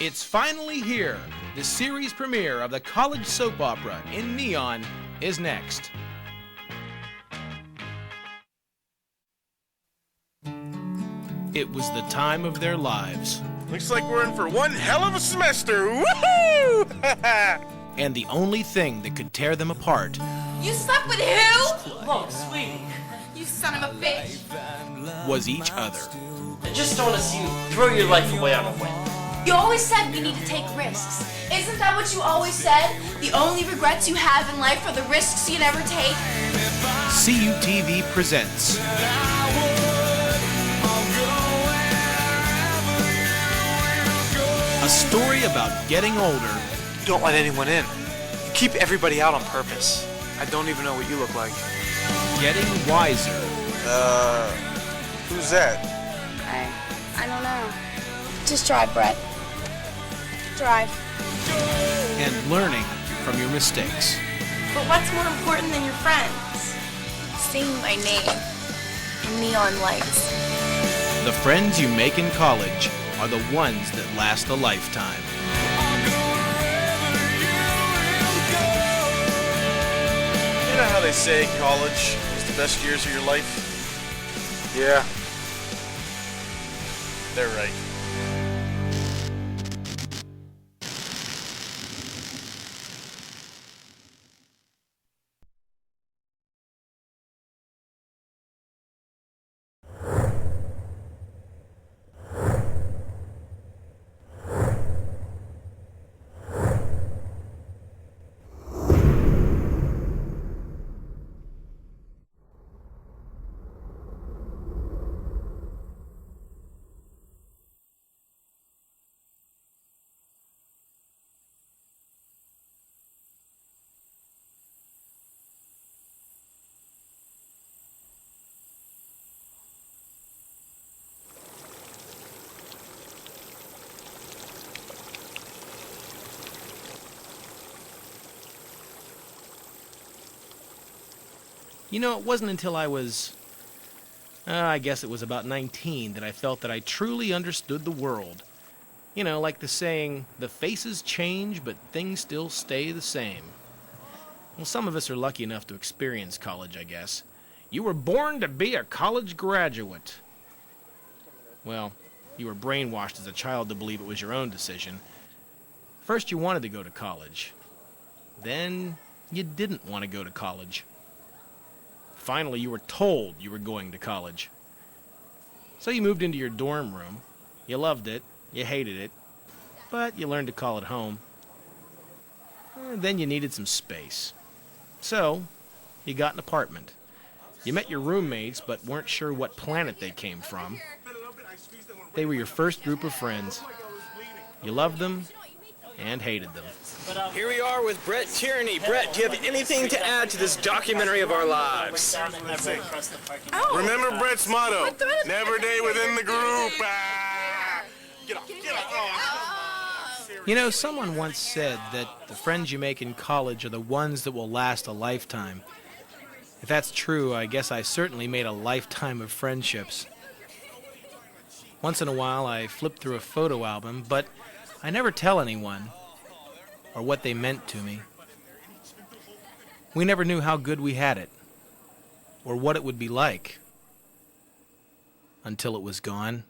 It's finally here. The series premiere of the college soap opera in neon is next. It was the time of their lives. Looks like we're in for one hell of a semester. Woohoo! And the only thing that could tear them apart. You slept with who? Look, sweetie. You son of a bitch. Was each other. I just don't want to see you throw your life away on a whim. You always said we need to take risks. Isn't that what you always said? The only regrets you have in life are the risks you never take? CUTV presents a story about getting older. You don't let anyone in. You keep everybody out on purpose. I don't even know what you look like. Getting wiser. Who's that? I don't know. Just drive, Brett. Drive. And learning from your mistakes. But what's more important than your friends? Seeing my name in neon lights. The friends you make in college are the ones that last a lifetime. You know how they say college is the best years of your life? Yeah. They're right. You know, it wasn't until I was, I guess it was about 19, that I felt that I truly understood the world. You know, like the saying, the faces change, but things still stay the same. Well, some of us are lucky enough to experience college, I guess. You were born to be a college graduate. Well, you were brainwashed as a child to believe it was your own decision. First, you wanted to go to college. Then, you didn't want to go to college. Finally, you were told you were going to college. So you moved into your dorm room. You loved it, you hated it, but you learned to call it home. Then you needed some space. So, you got an apartment. You met your roommates, but weren't sure what planet they came from. They were your first group of friends. You loved them and hated them. Here we are with Brett Tierney. Brett, do you have anything to add to this documentary of our lives? Remember Brett's motto, never day within the group. Get off, get off. You know, someone once said that the friends you make in college are the ones that will last a lifetime. If that's true, I guess I certainly made a lifetime of friendships. Once in a while, I flip through a photo album, but I never tell anyone or what they meant to me. We never knew how good we had it, or what it would be like, until it was gone.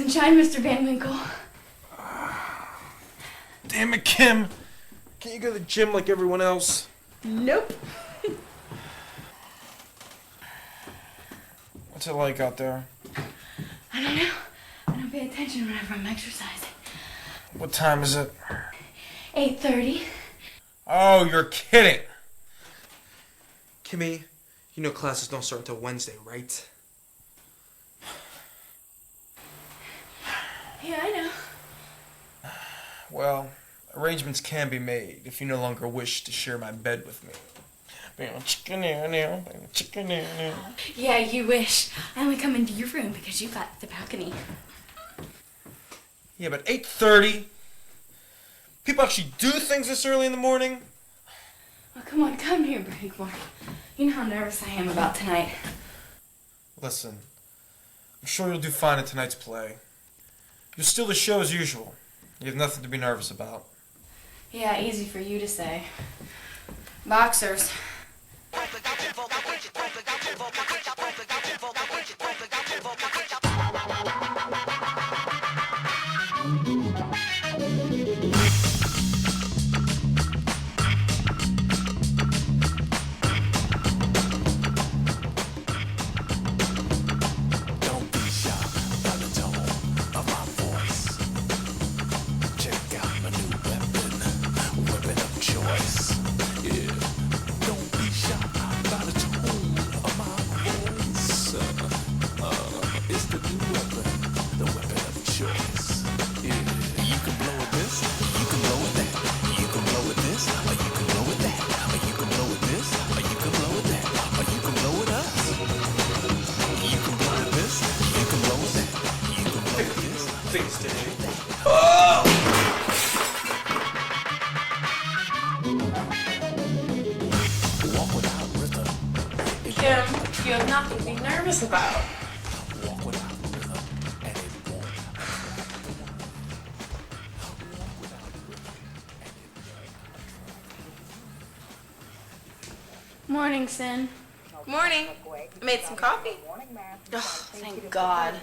and shine, Mr. Van Winkle. Damn it, Kim. Can't you go to the gym like everyone else? Nope. What's it like out there? I don't know. I don't pay attention whenever I'm exercising. What time is it? 8:30. Oh, you're kidding. Kimmy, you know classes don't start until Wednesday, right? Yeah, I know. Well, arrangements can be made if you no longer wish to share my bed with me. Yeah, you wish. I only come into your room because you got the balcony. Yeah, but 8:30? People actually do things this early in the morning? Oh, come on, come here, Brightmore. You know how nervous I am about tonight. Listen, I'm sure you'll do fine in tonight's play. You'll steal the show as usual. You have nothing to be nervous about. Yeah, easy for you to say. Boxers. Kim, you have nothing to be nervous about. Morning, Sin. Morning. I made some coffee. Oh, thank God.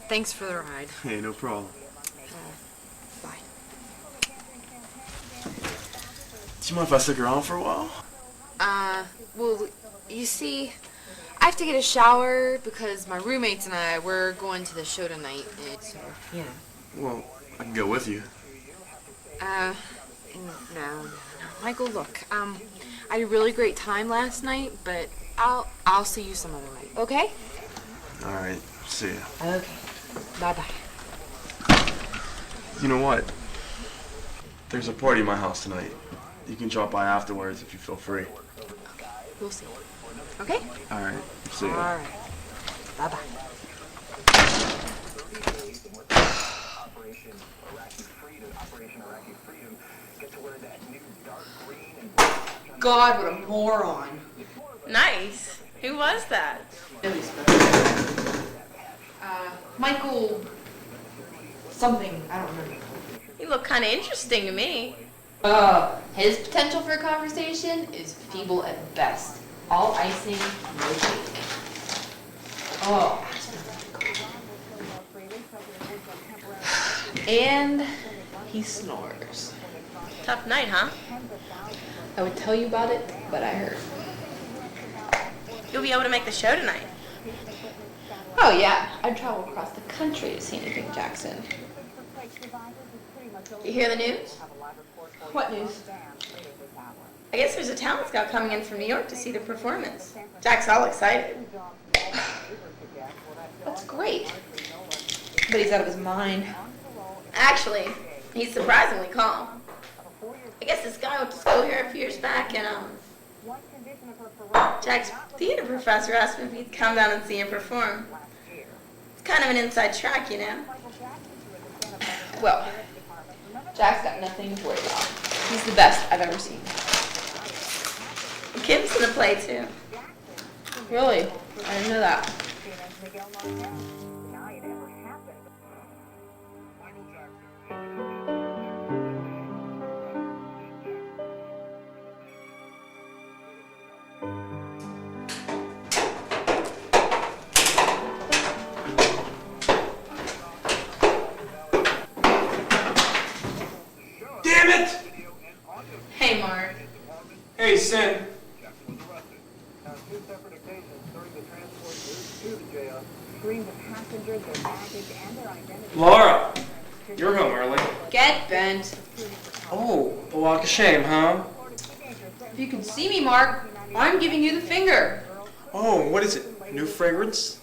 Thanks for the ride. Hey, no problem. Bye. Do you mind if I stick around for a while? Well, you see, I have to get a shower because my roommates and I, we're going to the show tonight. And so, yeah. Well, I can go with you. No. Michael, look, I had a really great time last night, but I'll see you some other night, okay? All right, see ya. Okay. Bye-bye. You know what? There's a party at my house tonight. You can drop by afterwards if you feel free. Okay, we'll see. Okay? All right, see ya. All right. Bye-bye. God, what a moron. Nice. Who was that? Michael... something, I don't remember. You look kind of interesting to me. His potential for conversation is feeble at best. All icing, no cake. Oh. And he snores. Tough night, huh? I would tell you about it, but I heard. You'll be able to make the show tonight. Oh yeah, I'd travel across the country to see anything Jackson. You hear the news? What news? I guess there's a talent scout coming in from New York to see the performance. Jack's all excited. That's great. But he's out of his mind. Actually, he's surprisingly calm. I guess this guy went to school here a few years back, and Jack's theater professor asked him if he'd come down and see him perform. It's kind of an inside track, you know. Well, Jack's got nothing to worry about. He's the best I've ever seen. Kim's in the play too. Really? I didn't know that. Laura, you're home early. Get bent. Oh, a walk of shame, huh? If you can see me, Mark, I'm giving you the finger. Oh, what is it? New fragrance?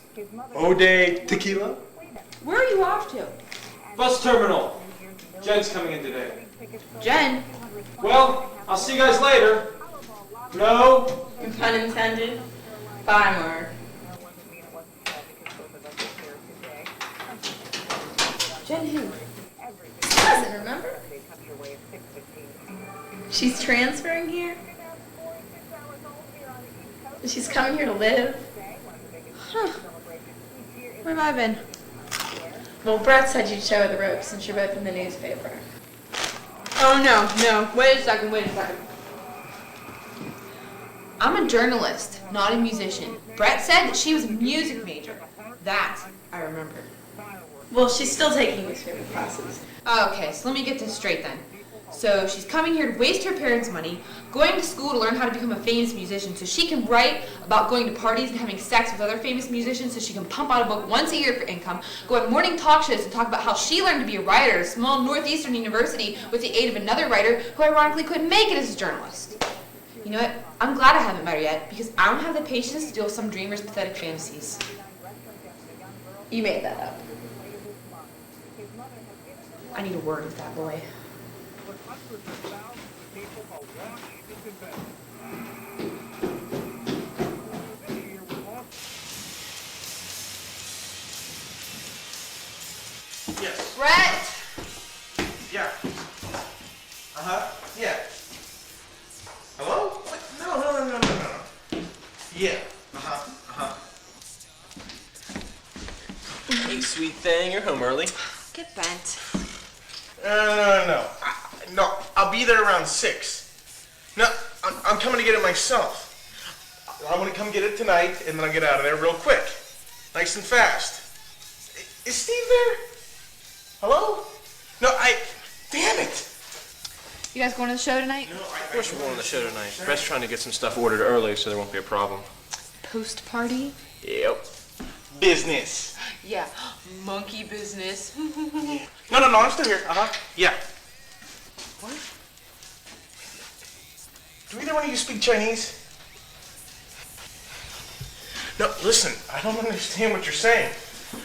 Ode tequila? Where are you off to? Bus terminal. Jen's coming in today. Jen? Well, I'll see you guys later. No. Pun intended. Bye, Mark. Jen who? Doesn't remember? She's transferring here? She's coming here to live? Huh. Where have I been? Well, Brett said you'd show her the ropes since you're both in the newspaper. Oh, no. Wait a second. I'm a journalist, not a musician. Brett said that she was a music major. That I remember. Well, she's still taking newspaper classes. Okay, so let me get this straight then. So she's coming here to waste her parents' money, going to school to learn how to become a famous musician so she can write about going to parties and having sex with other famous musicians so she can pump out a book once a year for income, go on morning talk shows and talk about how she learned to be a writer at a small northeastern university with the aid of another writer who ironically couldn't make it as a journalist. You know what? I'm glad I haven't met her yet because I don't have the patience to deal with some dreamer's pathetic fantasies. You made that up. I need a word with that boy. Yes. Brett! Yeah. Yeah. Hello? What? No. Yeah. Hey, sweet thing, you're home early. Get bent. No, I'll be there around 6. No, I'm coming to get it myself. I want to come get it tonight, and then I'll get out of there real quick. Nice and fast. Is Steve there? Hello? No, damn it! You guys going to the show tonight? Of course we're going on the show tonight. Brett's trying to get some stuff ordered early so there won't be a problem. Post party? Yep. Business. Yeah, monkey business. No, I'm still here. Yeah. What? Do either one of you speak Chinese? No, listen, I don't understand what you're saying.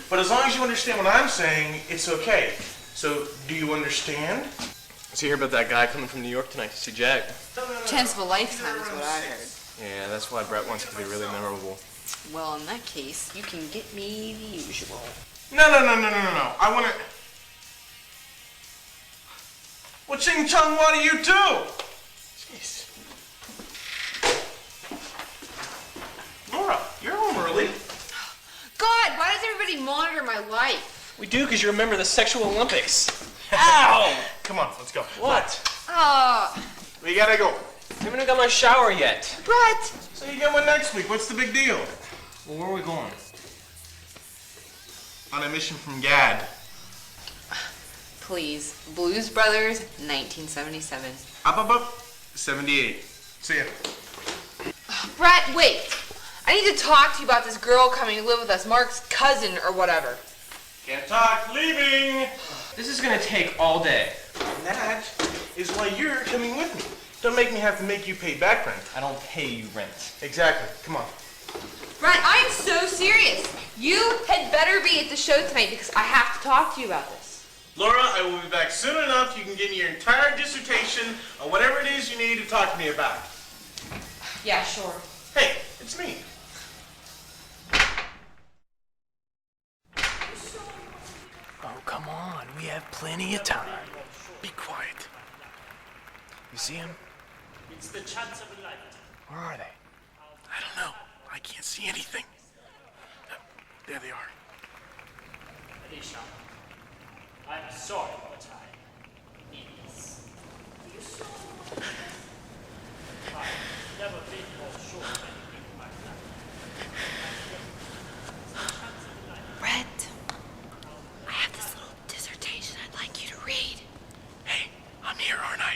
But as long as you understand what I'm saying, it's okay. So, do you understand? So you hear about that guy coming from New York tonight to see Jack? Chance of a lifetime is what I heard. Yeah, that's why Brett wants it to be really memorable. Well, in that case, you can get me the usual. No. I want to... Well, Ching Chung, what do you do? Jeez. Laura, you're home early. God, why does everybody monitor my life? We do because you're a member of the Sexual Olympics. Ow! Come on, let's go. What? We gotta go. I haven't even got my shower yet. Brett! So you get one next week. What's the big deal? Well, where are we going? On a mission from Gad. Please. Blues Brothers, 1977. Up. 78. See ya. Brett, wait. I need to talk to you about this girl coming to live with us, Mark's cousin or whatever. Can't talk. Leaving. This is gonna take all day. And that is why you're coming with me. Don't make me have to make you pay back rent. I don't pay you rent. Exactly. Come on. Brett, I'm so serious. You had better be at the show tonight because I have to talk to you about this. Laura, I will be back soon enough. You can give me your entire dissertation on whatever it is you need to talk to me about. Yeah, sure. Hey, it's me. Oh, come on. We have plenty of time. Be quiet. You see him? It's the chance of a lifetime. Where are they? I don't know. I can't see anything. There they are. Alicia, I'm sorry, but I need this. I've never been more sure of anything in my life. Brett, I have this little dissertation I'd like you to read. Hey, I'm here, aren't I?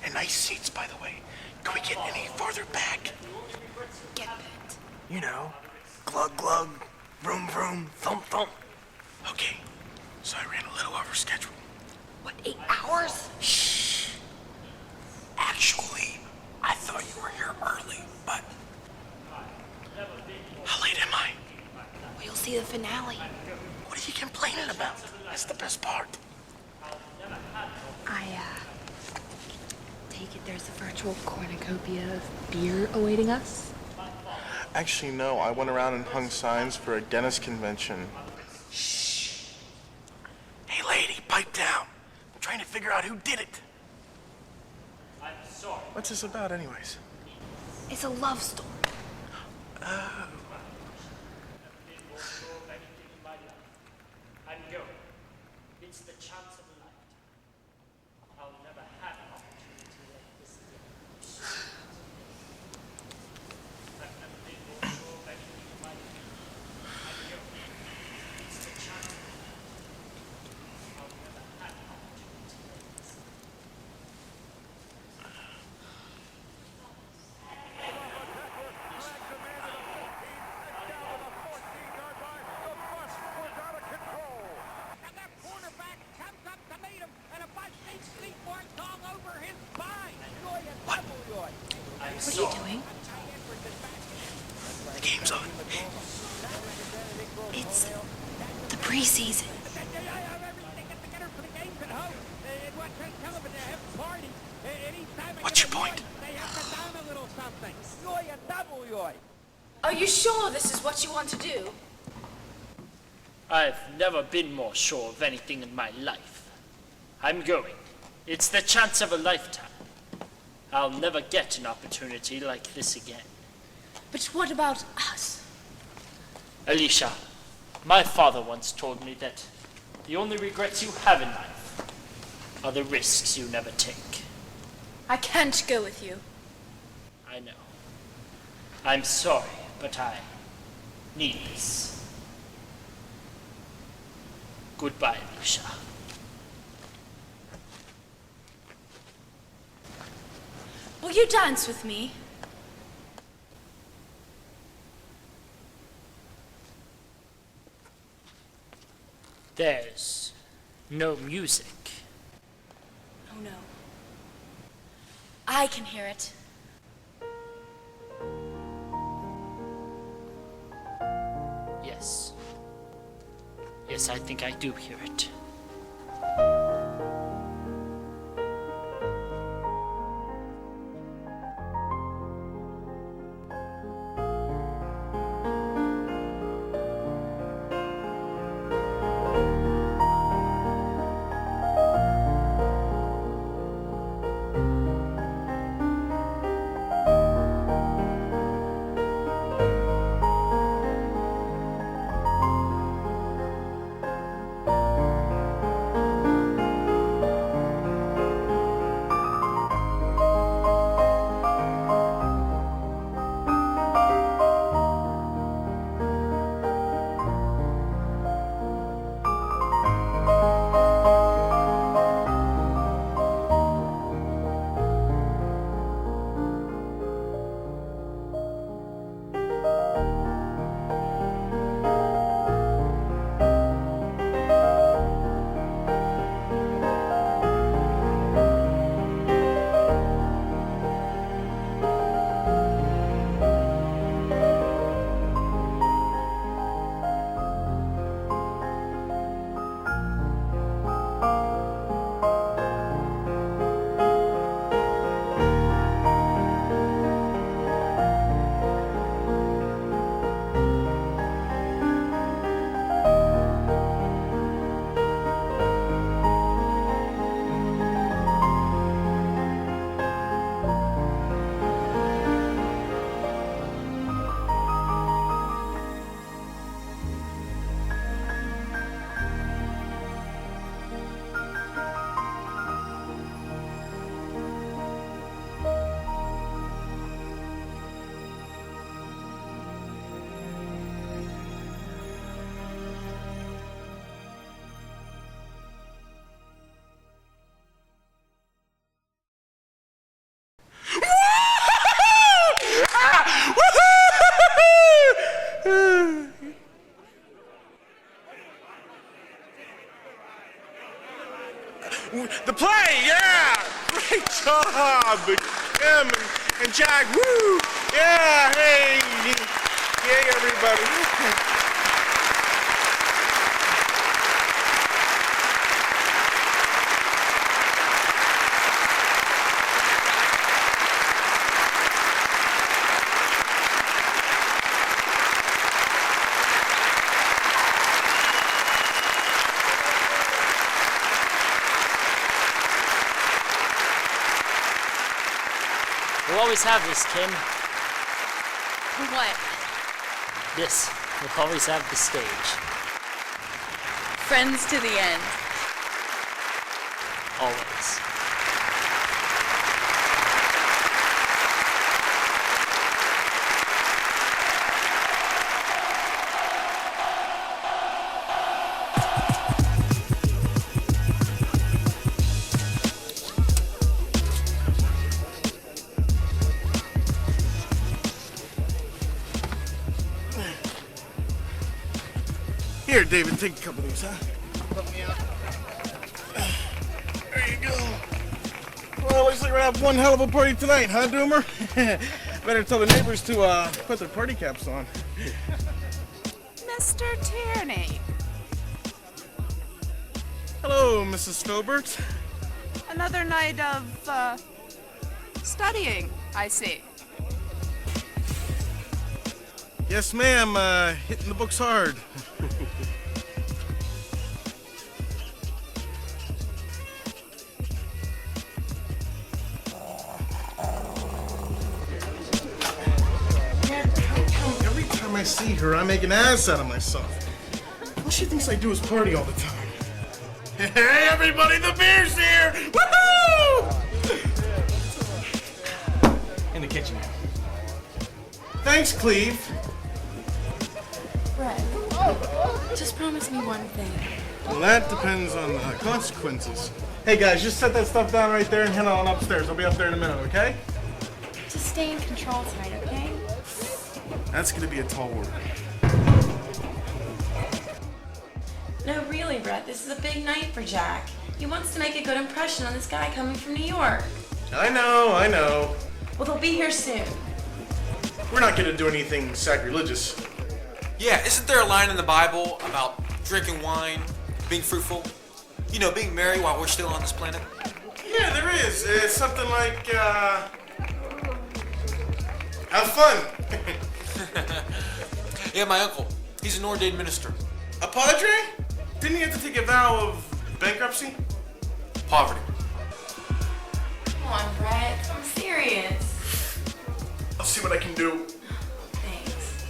And nice seats, by the way. Can we get any farther back? Get bent. You know, glug glug, vroom vroom, thump thump. Okay, so I ran a little over schedule. What, 8 hours? Shh. Actually, I thought you were here early, but how late am I? Well, you'll see the finale. What are you complaining about? That's the best part. I, take it there's a virtual cornucopia of beer awaiting us? Actually, no. I went around and hung signs for a dentist convention. Shh. Hey, lady, pipe down. I'm trying to figure out who did it. I'm sorry. What's this about, anyways? It's a love story. Oh. Been more sure of anything in my life. I'm going. It's the chance of a lifetime. I'll never have an opportunity like this again. I've never been more sure of anything in my life. I'm going. It's the chance of a lifetime. I'll never have an opportunity like this again. What are you doing? The game's on. It's the preseason. What's your point? Are you sure this is what you want to do? I've never been more sure of anything in my life. I'm going. It's the chance of a lifetime. I'll never get an opportunity like this again. But what about us? Alicia, my father once told me that the only regrets you have in life are the risks you never take. I can't go with you. I know. I'm sorry, but I need this. Goodbye, Alicia. Will you dance with me? There's no music. Oh no. I can hear it. Yes. Yes, I think I do hear it. Big Kim and Jack, woo! Yeah, hey! Yay, everybody. We'll always have this, Kim. What? This. We'll always have the stage. Friends to the end. Always. Here, David, take a couple of these, huh? Help me out. There you go. Well, looks like we're gonna have one hell of a party tonight, huh, Doomer? Better tell the neighbors to put their party caps on. Mr. Tierney. Hello, Mrs. Filbert. Another night of, studying, I see. Yes, ma'am. Hitting the books hard. Every time I see her, I make an ass out of myself. All she thinks I do is party all the time. Hey, everybody, the beer's here! Woohoo! In the kitchen. Thanks, Cleve. Brett, just promise me one thing. Well, that depends on the consequences. Hey, guys, just set that stuff down right there and head on upstairs. I'll be up there in a minute, okay? Just stay in control tonight, okay? That's gonna be a tall order. No, really, Brett, this is a big night for Jack. He wants to make a good impression on this guy coming from New York. I know. Well, they'll be here soon. We're not gonna do anything sacrilegious. Yeah, isn't there a line in the Bible about drinking wine, being fruitful? You know, being merry while we're still on this planet? Yeah, there is. It's something like, have fun. Yeah, my uncle. He's an ordained minister. A padre? Didn't he have to take a vow of bankruptcy? Poverty. Come on, Brett. I'm serious. I'll see what I can do. Thanks.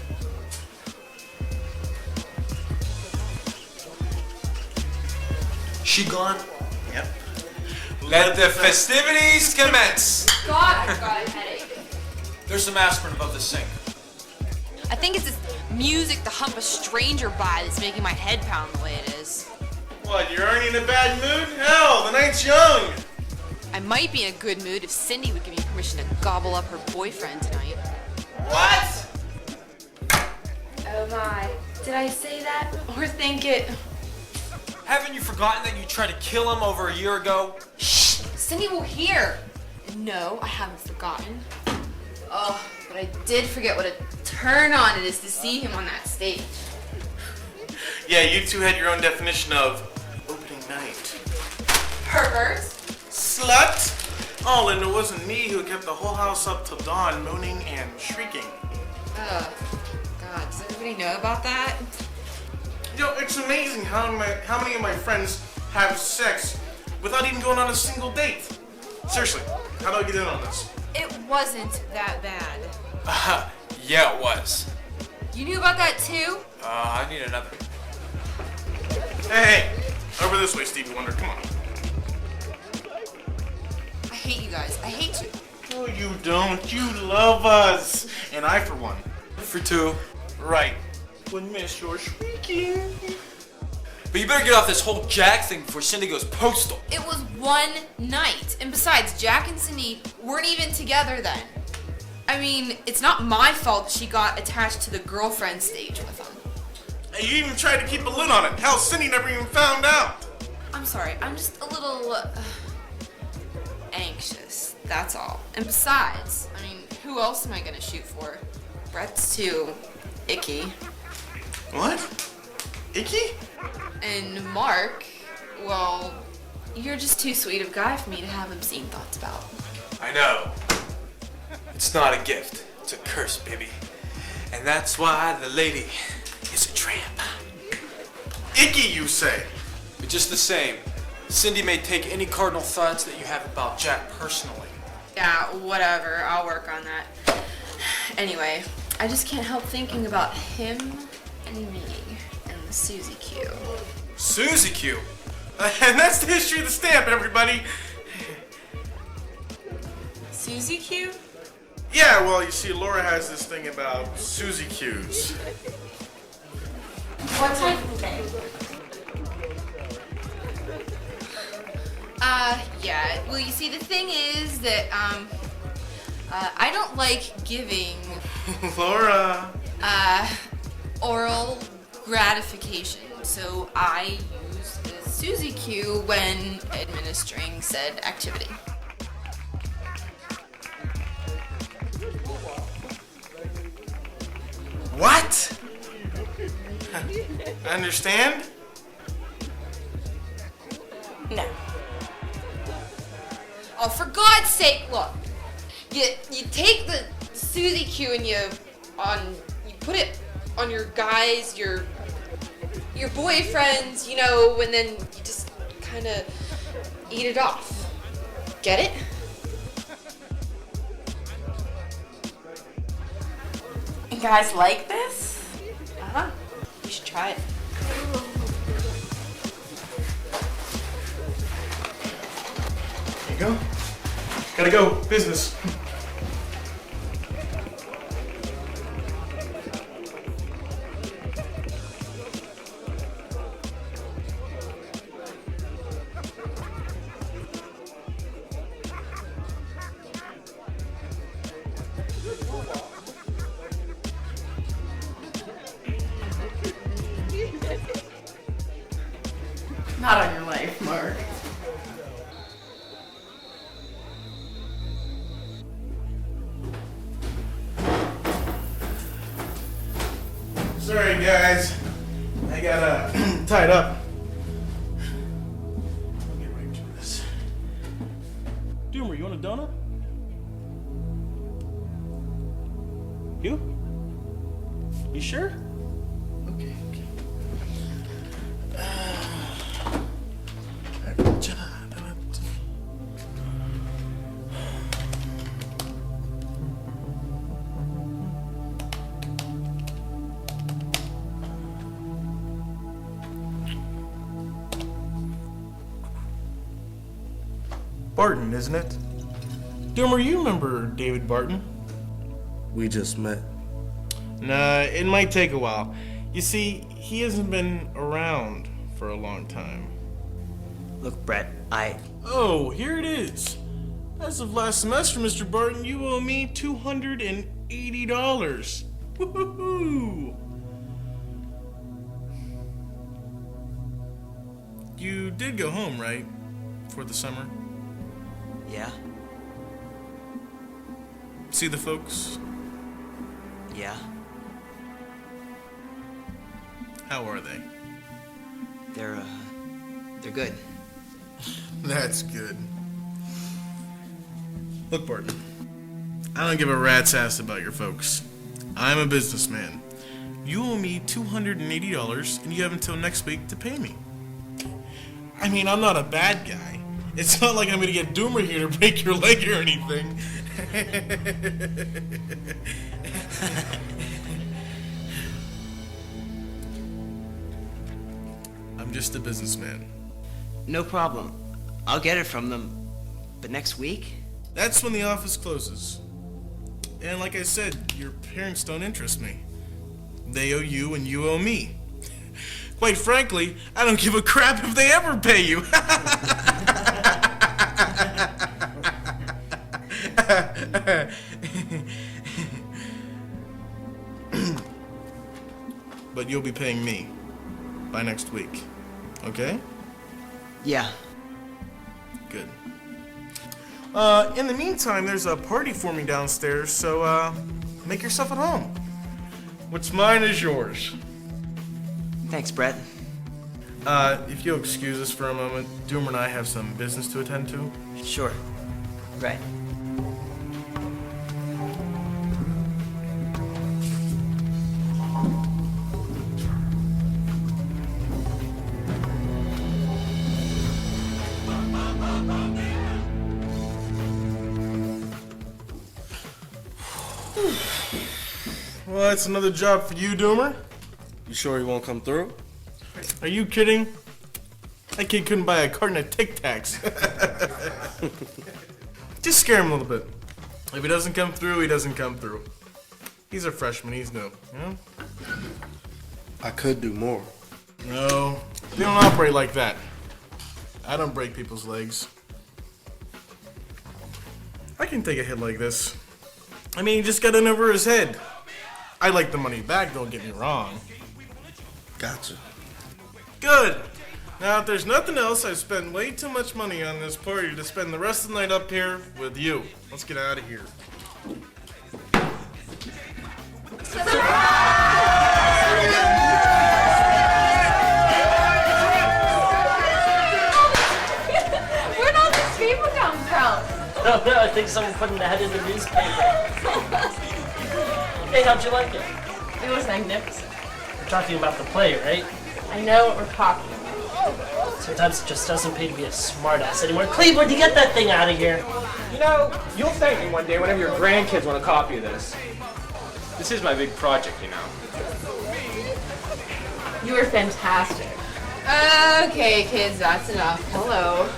She gone? Yep. Let the festivities commence. God, I've got a headache. There's some aspirin above the sink. I think it's this music to hump a stranger by that's making my head pound the way it is. What, you're already in a bad mood? Hell, the night's young. I might be in a good mood if Cindy would give me permission to gobble up her boyfriend tonight. What? Oh my. Did I say that? Or think it? Haven't you forgotten that you tried to kill him over a year ago? Shh! Cindy will hear! No, I haven't forgotten. Oh, but I did forget what a turn on it is to see him on that stage. Yeah, you two had your own definition of opening night. Pervert! Slut! Oh, and it wasn't me who kept the whole house up till dawn, moaning and shrieking. God, does everybody know about that? You know, it's amazing how many of my friends have sex without even going on a single date. Seriously, how do I get in on this? It wasn't that bad. Yeah, it was. You knew about that too? I need another. Hey, over this way, Stevie Wonder, come on. I hate you guys. I hate you. No, you don't. You love us. And I, for one. For two. Right. Would miss your shrieking. But you better get off this whole Jack thing before Cindy goes postal. It was one night. And besides, Jack and Cindy weren't even together then. I mean, it's not my fault she got attached to the girlfriend stage with him. And you even tried to keep a lid on it. Hell, Cindy never even found out. I'm sorry. I'm just a little anxious. That's all. And besides, I mean, who else am I gonna shoot for? Brett's too icky. What? Icky? And Mark, well, you're just too sweet of a guy for me to have obscene thoughts about. I know. It's not a gift. It's a curse, baby. And that's why the lady is a tramp. Icky, you say? But just the same, Cindy may take any cardinal thoughts that you have about Jack personally. Yeah, whatever. I'll work on that. Anyway, I just can't help thinking about him and me and the Susie Q. Susie Q? And that's the history of the stamp, everybody. Susie Q? Yeah, well, you see, Laura has this thing about Susie Q's. What type of thing? Yeah. Well, you see, the thing is that, I don't like giving, Laura. oral gratification, so I use the Susie Q when administering said activity. What? Understand? No. Oh, for God's sake, look. You take the Susie Q and you put it on your guys, your boyfriends, you know, and then you just kind of eat it off. Get it? You guys like this? Uh-huh. You should try it. There you go. Gotta go. Business. Not on your life, Mark. Sorry, guys. I got tied up. I'll get right to this. Doomer, you want a donut? You? You sure? Okay. Barton, isn't it? Doomer, you remember David Barton? We just met. Nah, it might take a while. You see, he hasn't been around for a long time. Look, Brett, Oh, here it is. As of last semester, Mr. Barton, you owe me $280. Woohoo! You did go home, right? For the summer? Yeah? See the folks? Yeah? How are they? They're good. That's good. Look, Barton, I don't give a rat's ass about your folks. I'm a businessman. You owe me $280, and you have until next week to pay me. I mean, I'm not a bad guy. It's not like I'm gonna get Doomer here to break your leg or anything. I'm just a businessman. No problem. I'll get it from them. But next week? That's when the office closes. And like I said, your parents don't interest me. They owe you and you owe me. Quite frankly, I don't give a crap if they ever pay you. But you'll be paying me by next week. Okay? Yeah. Good. In the meantime, there's a party forming downstairs, so make yourself at home. What's mine is yours. Thanks, Brett. If you'll excuse us for a moment, Doomer and I have some business to attend to. Sure. Right. Well, that's another job for you, Doomer. You sure he won't come through? Are you kidding? That kid couldn't buy a carton of Tic Tacs. Just scare him a little bit. If he doesn't come through, he doesn't come through. He's a freshman, he's new, you know? I could do more. No, they don't operate like that. I don't break people's legs. I can take a hit like this. I mean, he just got in over his head. I'd like the money back, don't get me wrong. Gotcha. Good. Now, if there's nothing else, I've spent way too much money on this party to spend the rest of the night up here with you. Let's get out of here. Where'd all these people come from? Oh no, I think someone put an ad in the newspaper. Hey, how'd you like it? It was magnificent. We're talking about the play, right? I know what we're talking about. Sometimes it just doesn't pay to be a smartass anymore. Cleveland, you get that thing out of here. You know, you'll thank me one day whenever your grandkids want a copy of this. This is my big project, you know. You were fantastic. Okay, kids, that's enough. Hello.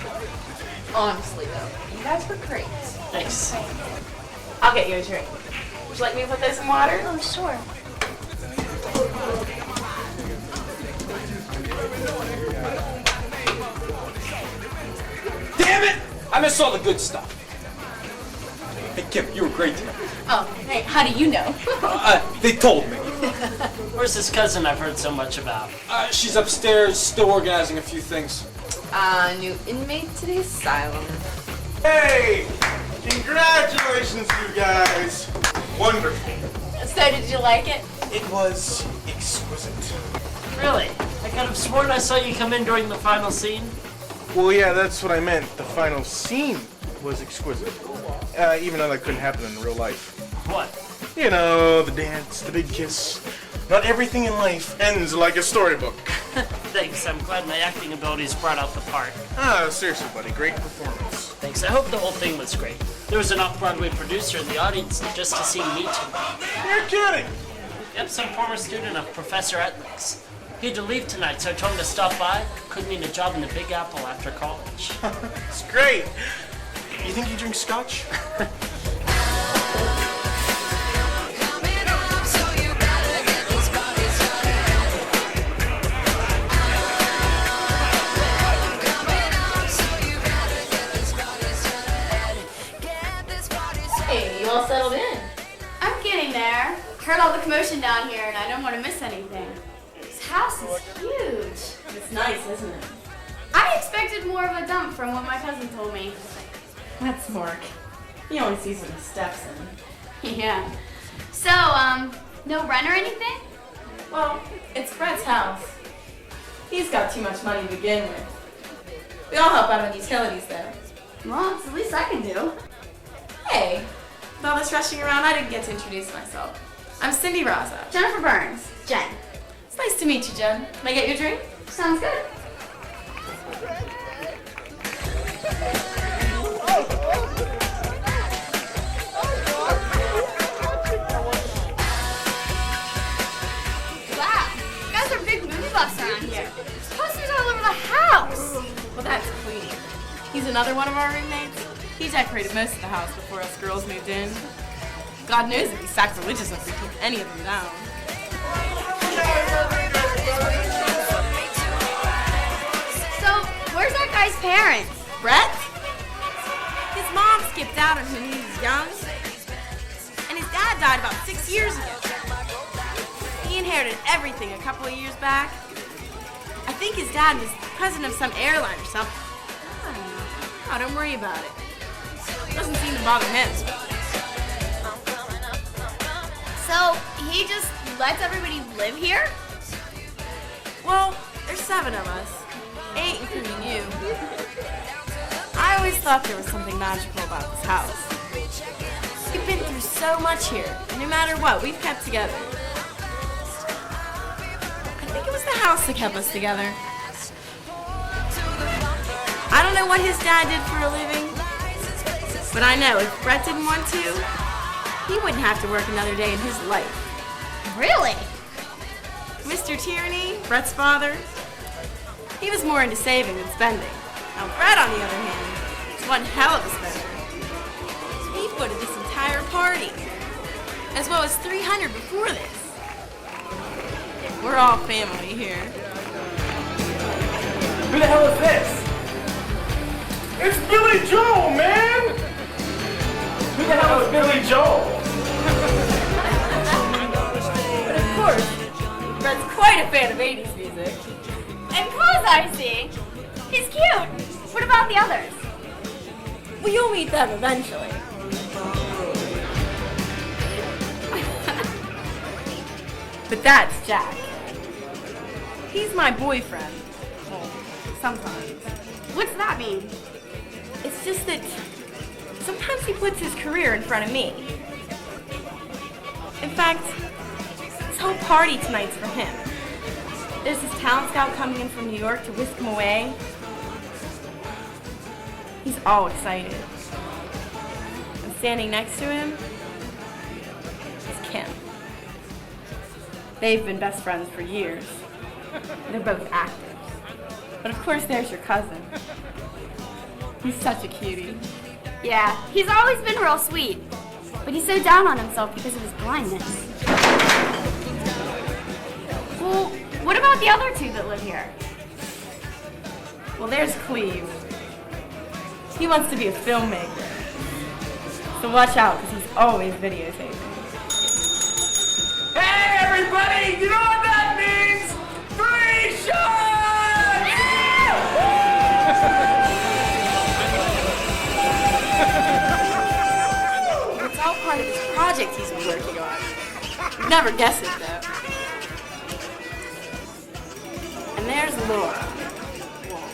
Honestly, though, you guys were great. Thanks. I'll get you a drink. Would you like me to put this in water? Oh, sure. Damn it! I missed all the good stuff. Hey, Kim, you were great today. Oh, hey, how do you know? They told me. Where's this cousin I've heard so much about? She's upstairs, still organizing a few things. New inmate to the asylum. Hey! Congratulations, you guys! Wonderful. So, did you like it? It was exquisite. Really? I could have sworn I saw you come in during the final scene. Well, yeah, that's what I meant. The final scene was exquisite. Even though that couldn't happen in real life. What? You know, the dance, the big kiss. Not everything in life ends like a storybook. Thanks, I'm glad my acting abilities brought out the part. Seriously, buddy, great performance. Thanks, I hope the whole thing was great. There was an off-Broadway producer in the audience just to see me too. You're kidding! Yep, some former student of Professor Etlick's. He had to leave tonight, so I told him to stop by. Couldn't need a job in the Big Apple after college. It's great. You think you drink scotch? Hey, you all settled in? I'm getting there. Heard all the commotion down here, and I don't want to miss anything. This house is huge. It's nice, isn't it? I expected more of a dump from what my cousin told me. That's Mark. He only sees some steps in. Yeah. So, no rent or anything? Well, it's Brett's house. He's got too much money to begin with. We all help out on utilities, though. Well, it's the least I can do. Hey, with all this rushing around, I didn't get to introduce myself. I'm Cindy Raza. Jennifer Burns. Jen. It's nice to meet you, Jen. May I get your drink? Sounds good. Wow, you guys are big movie buffs around here. There's posters all over the house. Well, that's Queenie. He's another one of our roommates. He decorated most of the house before us girls moved in. God knows it'd be sacrilegious if we took any of them down. So, where's that guy's parents? Brett? His mom skipped out on him when he was young. And his dad died about 6 years ago. He inherited everything a couple of years back. I think his dad was president of some airline or something. Oh, don't worry about it. Doesn't seem to bother him. So, he just lets everybody live here? Well, there's 7 of us. 8 including you. I always thought there was something magical about this house. We've been through so much here, and no matter what, we've kept together. I think it was the house that kept us together. I don't know what his dad did for a living, but I know if Brett didn't want to, he wouldn't have to work another day in his life. Really? Mr. Tierney, Brett's father, he was more into saving than spending. Now Brett, on the other hand, is one hell of a spender. He footed this entire party, as well as 300 before this. We're all family here. Who the hell is this? It's Billy Joel, man! Who the hell is Billy Joel? But of course, Brett's quite a fan of 80s music. And clothes I see. He's cute. What about the others? Well, you'll meet them eventually. But that's Jack. He's my boyfriend. Well, sometimes. What's that mean? It's just that sometimes he puts his career in front of me. In fact, this whole party tonight's for him. There's this talent scout coming in from New York to whisk him away. He's all excited. And standing next to him is Kim. They've been best friends for years. They're both actors. But of course there's your cousin. He's such a cutie. Yeah, he's always been real sweet. But he's so down on himself because of his blindness. Well, what about the other 2 that live here? Well, there's Cleve. He wants to be a filmmaker. So watch out, because he's always videotaping. Hey, everybody! You know what that means? Free shots! It's all part of this project he's been working on. You'd never guess it, though. And there's Laura. Well,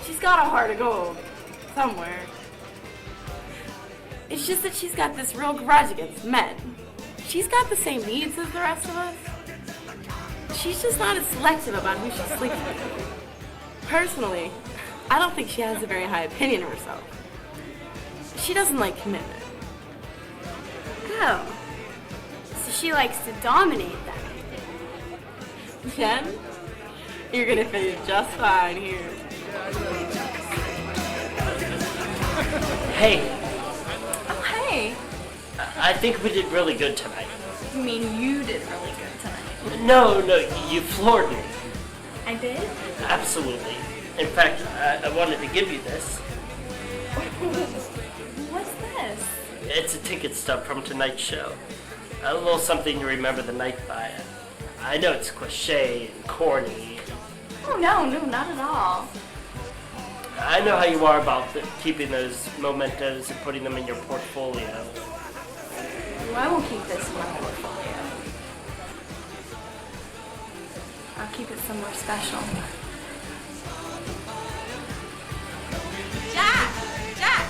she's got a heart of gold. Somewhere. It's just that she's got this real grudge against men. She's got the same needs as the rest of us. She's just not as selective about who she sleeps with. Personally, I don't think she has a very high opinion of herself. She doesn't like commitment. Oh. So she likes to dominate then. Jen, you're gonna fit in just fine here. Hey, Oh, hey. I think we did really good tonight. You mean you did really good tonight? No, you floored me. I did? Absolutely. In fact, I wanted to give you this. What's this? It's a ticket stub from tonight's show. A little something to remember the night by. I know it's cliche and corny. Oh, no, not at all. I know how you are about keeping those mementos and putting them in your portfolio. Well, I won't keep this in my portfolio. I'll keep it somewhere special. Jack! Jack!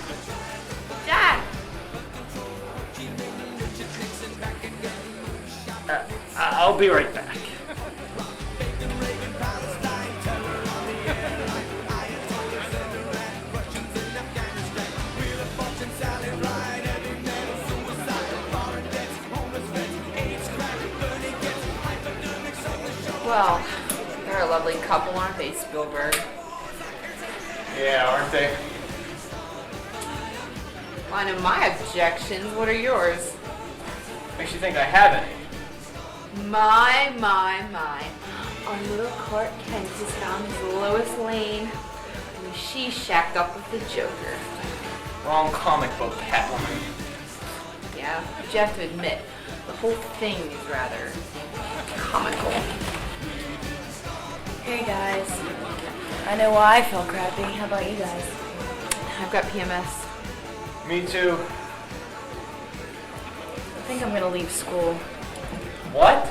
Jack! I'll be right back. Well, they're a lovely couple, aren't they, Spielberg? Yeah, aren't they? Well, I know my objections. What are yours? Makes you think I haven't. My. Our little Clark Kent has found his Lois Lane, and she shacked up with the Joker. Wrong comic book, Catwoman. Yeah, but you have to admit, the whole thing is rather comical. Hey guys, I know why I feel crappy. How about you guys? I've got PMS. Me too. I think I'm gonna leave school. What?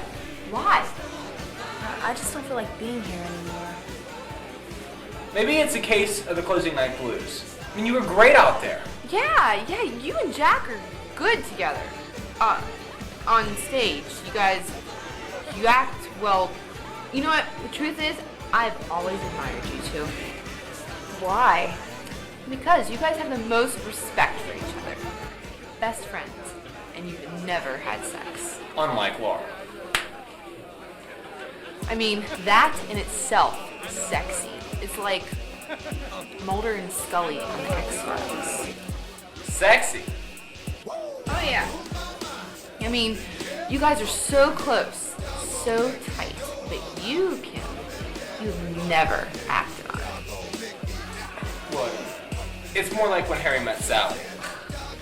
Why? I just don't feel like being here anymore. Maybe it's a case of the closing night blues. I mean, you were great out there. Yeah, you and Jack are good together. On stage, you act well. You know what? The truth is, I've always admired you two. Why? Because you guys have the most respect for each other. Best friends. And you've never had sex. Unlike Laura. I mean, that in itself is sexy. It's like Mulder and Scully on the X-Files. Sexy? Oh yeah. I mean, you guys are so close, so tight, but you, Kim, you've never acted on it. Look, it's more like when Harry met Sally.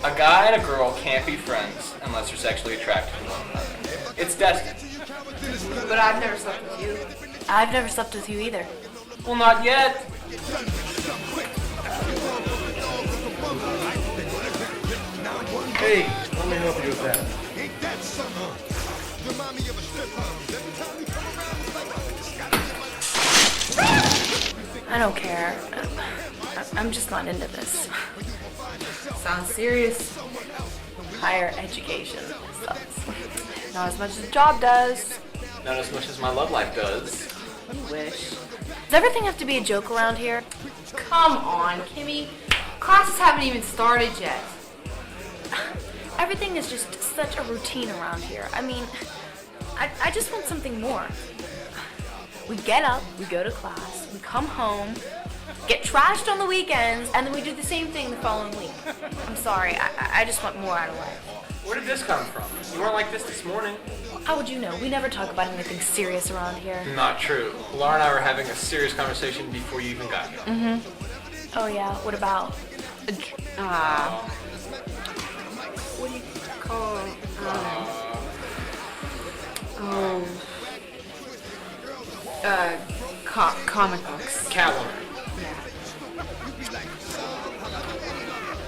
A guy and a girl can't be friends unless they're sexually attracted to one another. It's destined. But I've never slept with you. I've never slept with you either. Well, not yet. Hey, let me help you with that. I don't care. I'm just not into this. Sounds serious. Higher education sucks. Not as much as a job does. Not as much as my love life does. You wish. Does everything have to be a joke around here? Come on, Kimmy. Classes haven't even started yet. Everything is just such a routine around here. I mean, I just want something more. We get up, we go to class, we come home, get trashed on the weekends, and then we do the same thing the following week. I'm sorry, I just want more out of life. Where did this come from? You weren't like this morning. How would you know? We never talk about anything serious around here. Not true. Laura and I were having a serious conversation before you even got here. Mm-hmm. Oh yeah, what about? What do you call comic books. Catwoman. Yeah.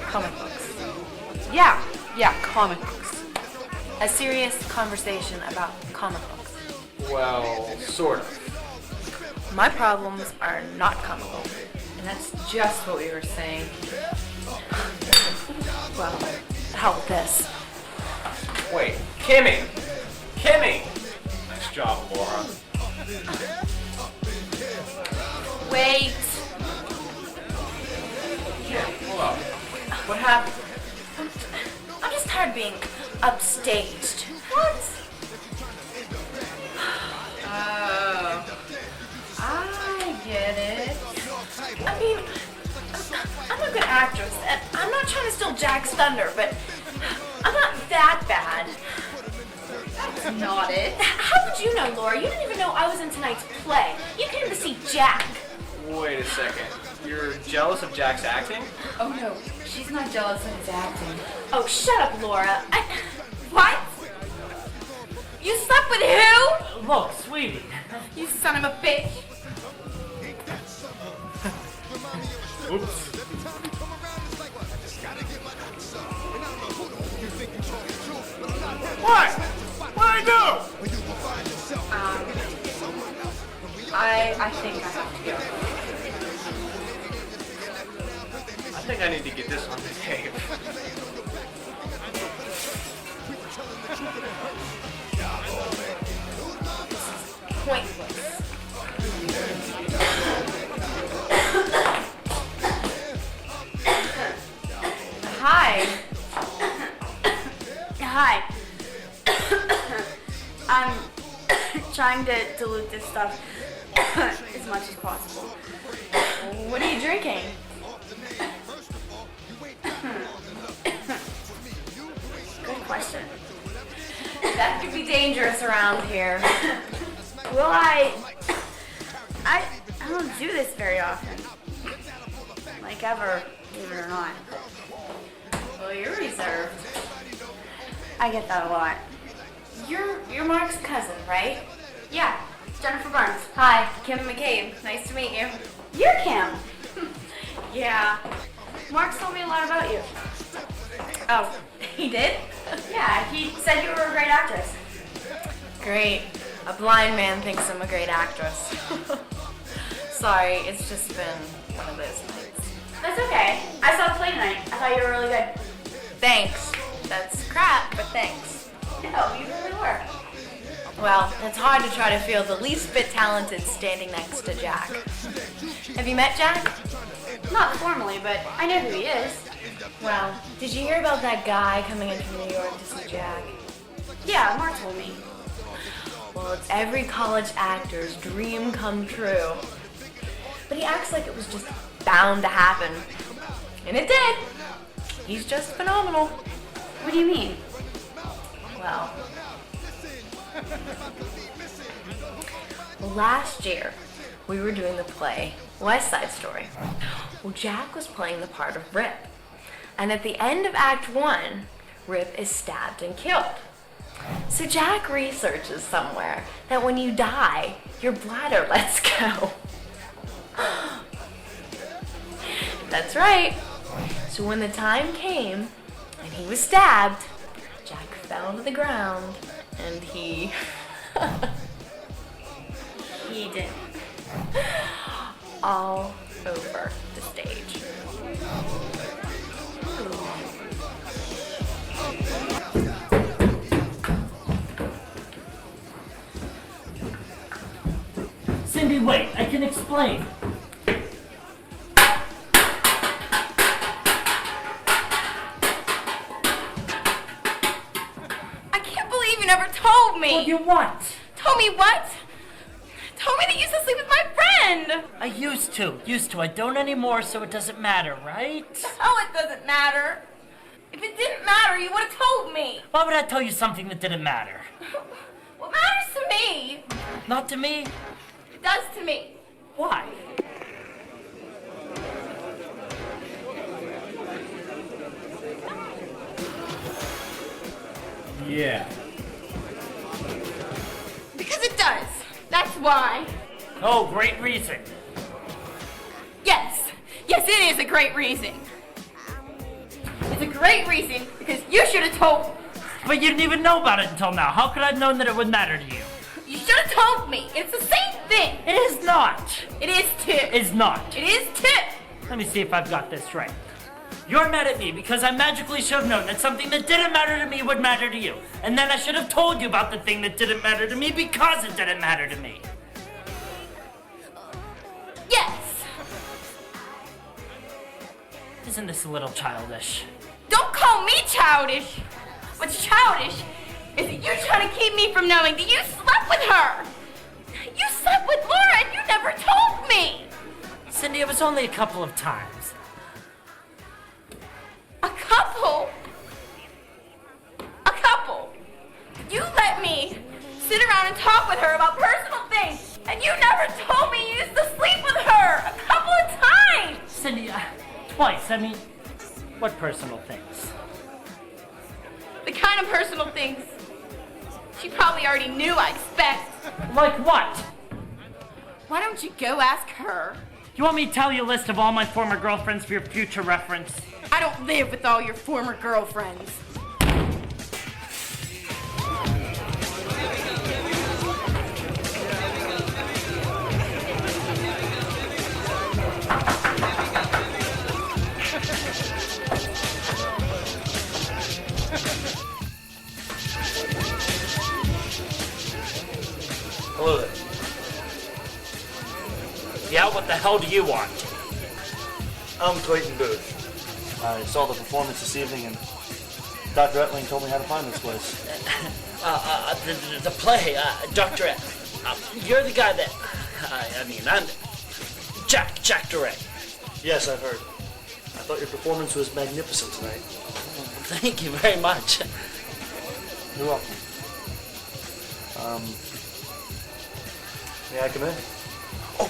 Comic books. Yeah, comic books. A serious conversation about comic books. Well, sort of. My problems are not comical. And that's just what we were saying. Well, hell with this. Wait, Kimmy! Kimmy! Nice job, Laura. Wait. Kim, hold up. What happened? I'm just tired of being upstaged. What? I get it. I mean, I'm a good actress, and I'm not trying to steal Jack's thunder, but I'm not that bad. That's not it. How would you know, Laura? You didn't even know I was in tonight's play. You came to see Jack. Wait a second. You're jealous of Jack's acting? Oh no, she's not jealous of his acting. Oh, shut up, Laura. What? You slept with who? Look, sweetie. You son of a bitch. Oops. What? What'd I do? I think I have to go. I think I need to get this on the tape. Pointless. Hi. Hi. I'm trying to dilute this stuff as much as possible. What are you drinking? Good question. That could be dangerous around here. Well, I don't do this very often. Like ever, believe it or not. Well, you're reserved. I get that a lot. You're Mark's cousin, right? Yeah, Jennifer Barnes. Hi, Kim McCabe. Nice to meet you. You're Kim. Yeah. Mark's told me a lot about you. Oh, he did? Yeah, he said you were a great actress. Great. A blind man thinks I'm a great actress. Sorry, it's just been one of those nights. That's okay. I saw the play tonight. I thought you were really good. Thanks. That's crap, but thanks. No, you really were. Well, it's hard to try to feel the least bit talented standing next to Jack. Have you met Jack? Not formally, but I know who he is. Well, did you hear about that guy coming in from New York to see Jack? Yeah, Mark told me. Well, it's every college actor's dream come true. But he acts like it was just bound to happen. And it did. He's just phenomenal. What do you mean? Well, last year, we were doing the play West Side Story. Well, Jack was playing the part of Rip. And at the end of Act 1, Rip is stabbed and killed. So Jack researches somewhere that when you die, your bladder lets go. That's right. So when the time came and he was stabbed, Jack fell to the ground and he... He did. All over the stage. Cindy, wait, I can explain. I can't believe you never told me. Told you what? Told me what? Told me that you used to sleep with my friend. I used to. I don't anymore, so it doesn't matter, right? Oh, it doesn't matter. If it didn't matter, you would have told me. Why would I tell you something that didn't matter? What matters to me? Not to me? It does to me. Why? Yeah. Because it does. That's why. Oh, great reason. Yes. Yes, it is a great reason. It's a great reason because you should have told me. But you didn't even know about it until now. How could I have known that it would matter to you? You should have told me. It's the same thing. It is not. It is too. It's not. It is too. Let me see if I've got this right. You're mad at me because I magically should have known that something that didn't matter to me would matter to you. And then I should have told you about the thing that didn't matter to me because it didn't matter to me. Yes. Isn't this a little childish? Don't call me childish. What's childish is that you're trying to keep me from knowing that you slept with her. You slept with Laura and you never told me. Cindy, it was only a couple of times. A couple? A couple? You let me sit around and talk with her about personal things, and you never told me you used to sleep with her a couple of times! Cindy, twice. I mean, what personal things? The kind of personal things she probably already knew, I expect. Like what? Why don't you go ask her? You want me to tell you a list of all my former girlfriends for your future reference? I don't live with all your former girlfriends. Hello there. Yeah, what the hell do you want? I'm Clayton Booth. I saw the performance this evening, and Dr. Etling told me how to find this place. The play, Dr. You're the guy that, I'm Jack Durant. Yes, I've heard. I thought your performance was magnificent tonight. Thank you very much. You're welcome. May I come in? Oh,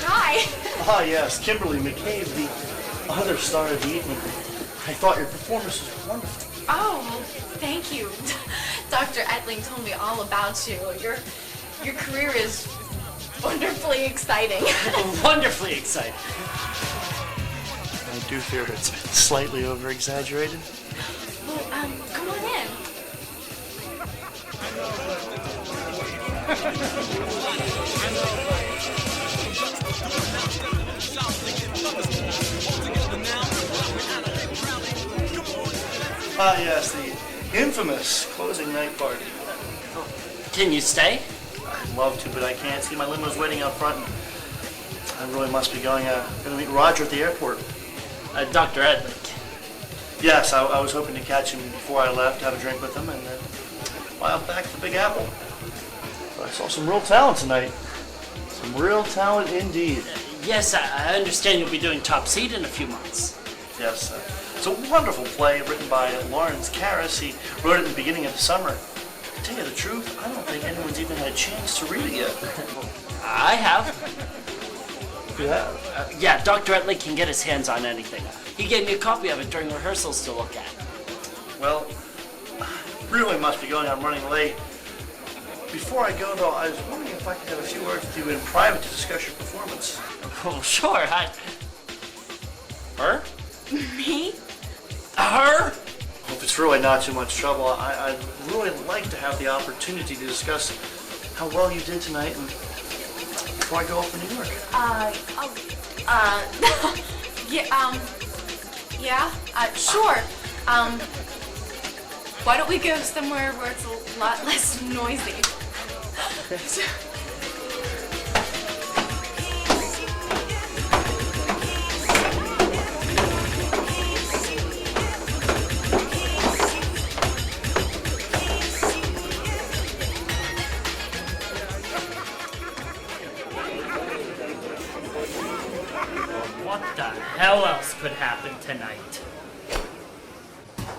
hi. Ah, yes, Kimberly McCabe, the other star of the evening. I thought your performance was wonderful. Oh, thank you. Dr. Etling told me all about you. You're Your career is wonderfully exciting. Wonderfully exciting. I do fear it's slightly over-exaggerated. Well, come on in. Ah, yes, the infamous closing night party. Can you stay? I'd love to, but I can't. See, my limo's waiting out front. And I really must be going. Gonna meet Roger at the airport. Dr. Edlick. Yes, I was hoping to catch him before I left, have a drink with him, and then fly out back to the Big Apple. But I saw some real talent tonight. Some real talent indeed. Yes, I understand you'll be doing Top Seed in a few months. Yes, it's a wonderful play written by Lawrence Karras. He wrote it in the beginning of the summer. To tell you the truth, I don't think anyone's even had a chance to read it yet. I have. You have? Yeah, Dr. Edlick can get his hands on anything. He gave me a copy of it during rehearsals to look at. Well, really must be going. I'm running late. Before I go, though, I was wondering if I could have a few words with you in private to discuss your performance. Oh, sure. Her? Me? Her? If it's really not too much trouble, I'd really like to have the opportunity to discuss how well you did tonight and before I go off to New York. Sure. Why don't we go somewhere where it's a lot less noisy? What the hell else could happen tonight?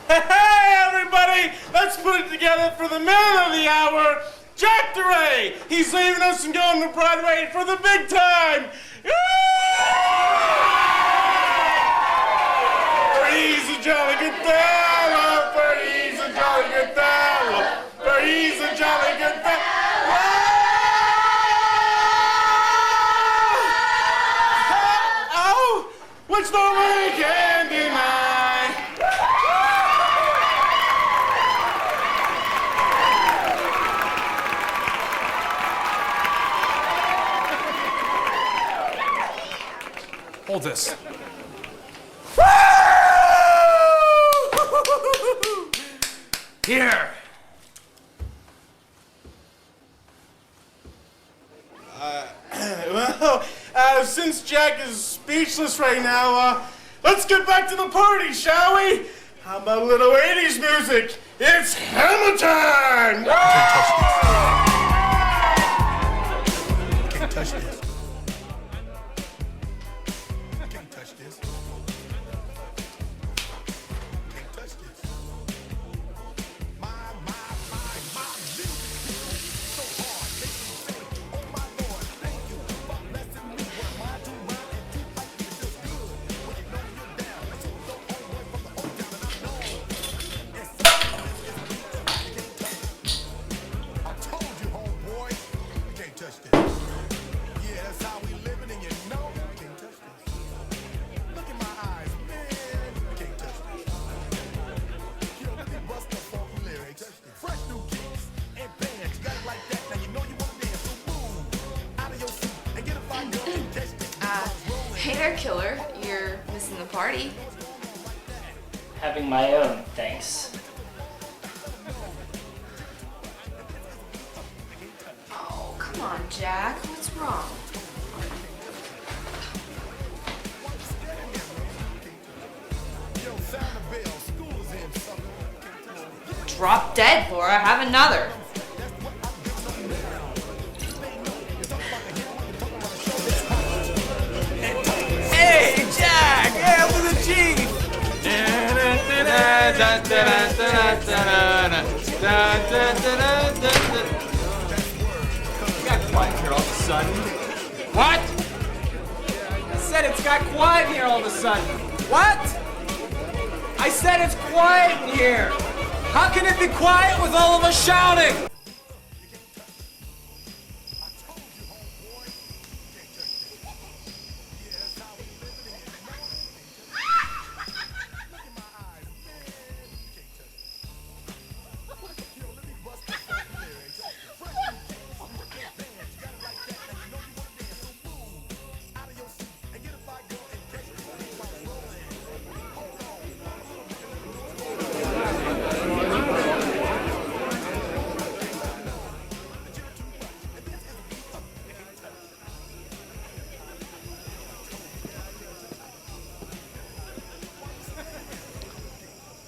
Hey, everybody! Let's put it together for the man of the hour, Jack DeRay! He's leaving us and going to Broadway for the big time! For he's a jolly good fellow, for he's a jolly good fellow, for he's a jolly good fellow. Oh, which no one can deny. Hold this. Here. Since Jack is speechless right now, let's get back to the party, shall we? How about a little 80s music? It's hammer time! Can't touch this. Can't touch this. Can't touch this. My music so hard, makes me say, oh my Lord, thank you for blessing me with my two mind and two like it feels good when you know you're down. That's the old boy from the old town that I know. It's I told you, homeboy, you can't touch this. Yeah, that's how we living, and you know you can't touch this. Look in my eyes, man, you can't touch this. Yo, let me bust the funky lyrics. Fresh new kicks and bands, you got it like that. Now you know you wanna dance, so move out of your seat and get a fire girl and catch this. Hey there, killer. You're missing the party. Having my own, thanks. Oh, come on, Jack. What's wrong? Yo, sound the bell, school is in, sucker. Drop dead, Laura. Have another. Hey, Jack! Hey, with the G! It got quiet here all of a sudden. What? I said it's got quiet in here all of a sudden. What? I said it's quiet in here. How can it be quiet with all of us shouting?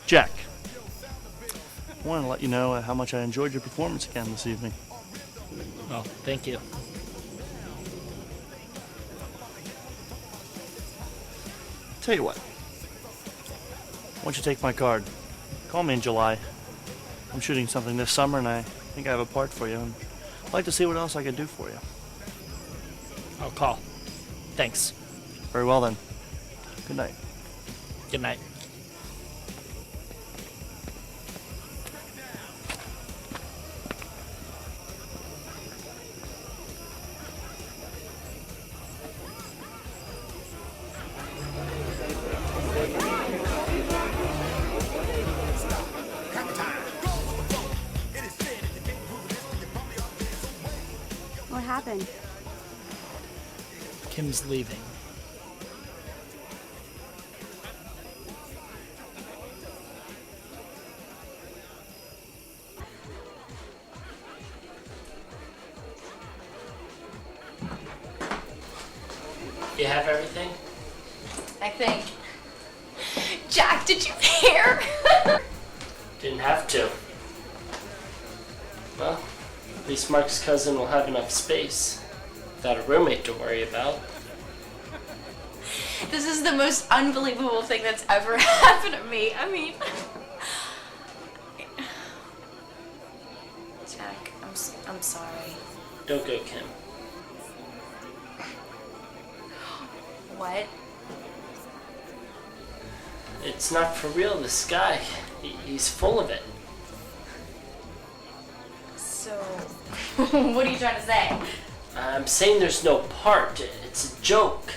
Jack, I wanted to let you know how much I enjoyed your performance again this evening. Well, thank you. Tell you what. Why don't you take my card? Call me in July. I'm shooting something this summer, and I think I have a part for you. And I'd like to see what else I can do for you. I'll call. Thanks. Very well, then. Good night. Good night. What happened? Kim's leaving. You have everything? I think. Jack, did you hear? Didn't have to. Well, at least Mark's cousin will have enough space without a roommate to worry about. This is the most unbelievable thing that's ever happened to me. I mean... Jack, I'm sorry. Don't go, Kim. What? It's not for real, this guy. He's full of it. So... what are you trying to say? I'm saying there's no part. It's a joke.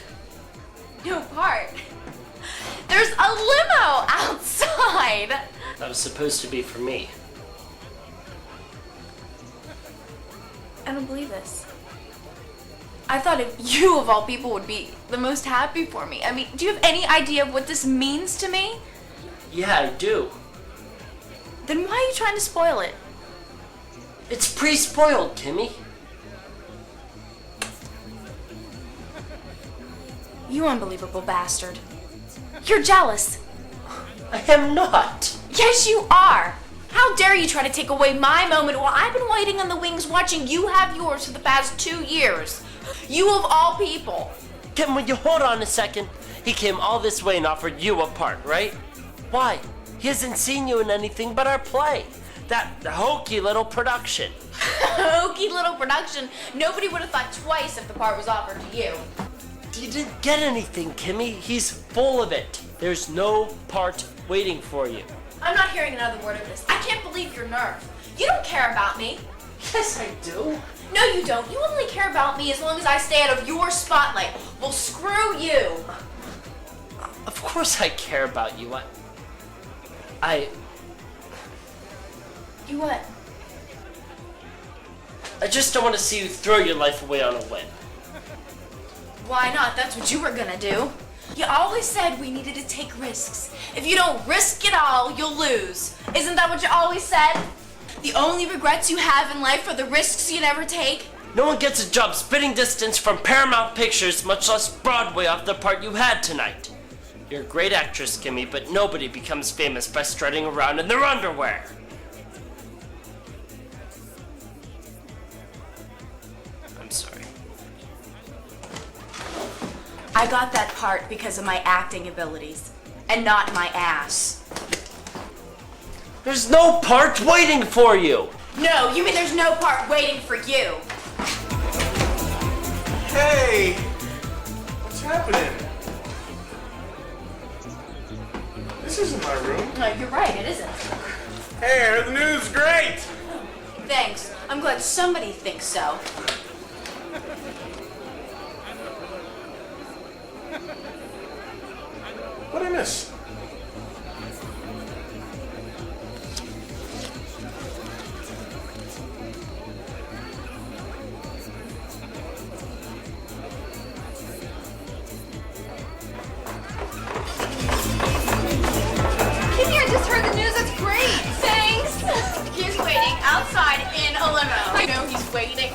No part. There's a limo outside. That was supposed to be for me. I don't believe this. I thought if you of all people would be the most happy for me. I mean, do you have any idea of what this means to me? Yeah, I do. Then why are you trying to spoil it? It's pre-spoiled, Kimmy. You unbelievable bastard. You're jealous. I am not. Yes, you are. How dare you try to take away my moment while I've been waiting on the wings watching you have yours for the past 2 years. You of all people. Kim, will you hold on a second? He came all this way and offered you a part, right? Why? He hasn't seen you in anything but our play. That hokey little production. Hokey little production. Nobody would have thought twice if the part was offered to you. You didn't get anything, Kimmy. He's full of it. There's no part waiting for you. I'm not hearing another word of this. I can't believe your nerve. You don't care about me. Yes, I do. No, you don't. You only care about me as long as I stay out of your spotlight. Well, screw you. Of course I care about you. You what? I just don't want to see you throw your life away on a whim. Why not? That's what you were gonna do. You always said we needed to take risks. If you don't risk it all, you'll lose. Isn't that what you always said? The only regrets you have in life are the risks you never take? No one gets a job spitting distance from Paramount Pictures, much less Broadway, off the part you had tonight. You're a great actress, Kimmy, but nobody becomes famous by strutting around in their underwear. I'm sorry. I got that part because of my acting abilities, and not my ass. There's no part waiting for you! No, you mean there's no part waiting for you? Hey! What's happening? This isn't my room. No, you're right, it isn't. Hey, I heard the news. Great! Thanks. I'm glad somebody thinks so. What'd I miss? Kimmy, I just heard the news. That's great. Thanks. He's waiting outside in a limo. I know he's waiting.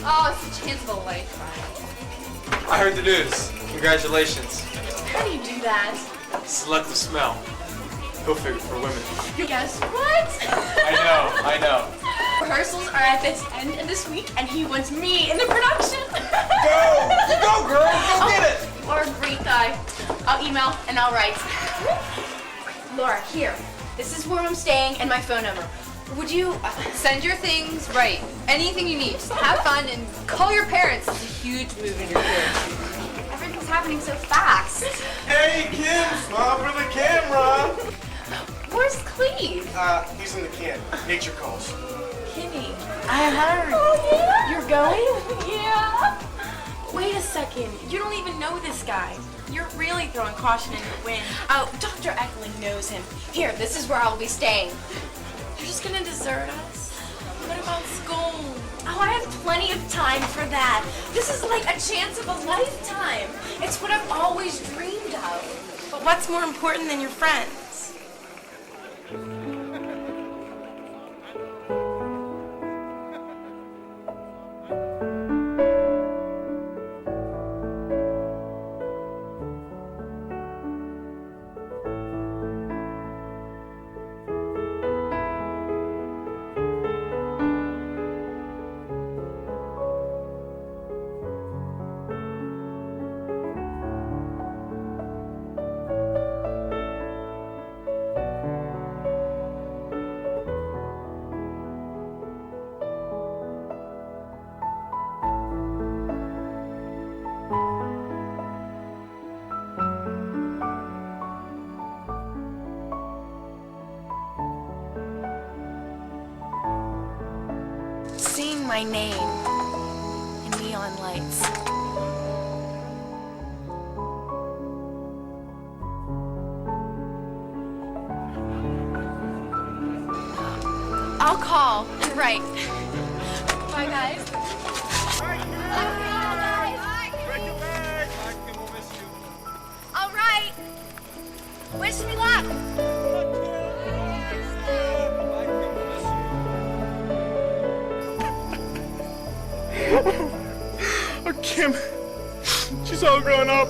Oh, it's the chance of a lifetime. I heard the news. Congratulations. How do you do that? Selective smell. Go figure for women. Guess what? I know. Rehearsals are at its end of this week, and he wants me in the production. Go, girl, go get it. Laura, great guy. I'll email and I'll write. Laura, here. This is where I'm staying and my phone number. Would you Send your things right. Anything you need. Just have fun and call your parents. It's a huge move in your career. Everything's happening so fast. Hey, Kim, smile for the camera. Where's Cleve? He's in the can. Nature calls. Kimmy, I heard. Oh, yeah? You're going? Yeah. Wait a second. You don't even know this guy. You're really throwing caution in the wind. Oh, Dr. Eckling knows him. Here, this is where I'll be staying. You're just gonna desert us? What about school? Oh, I have plenty of time for that. This is like a chance of a lifetime. It's what I've always dreamed of. But what's more important than your friends? Seeing my name in neon lights. I'll call and write. Bye, guys. All right. Wish me luck. Oh, Kim, she's all grown up.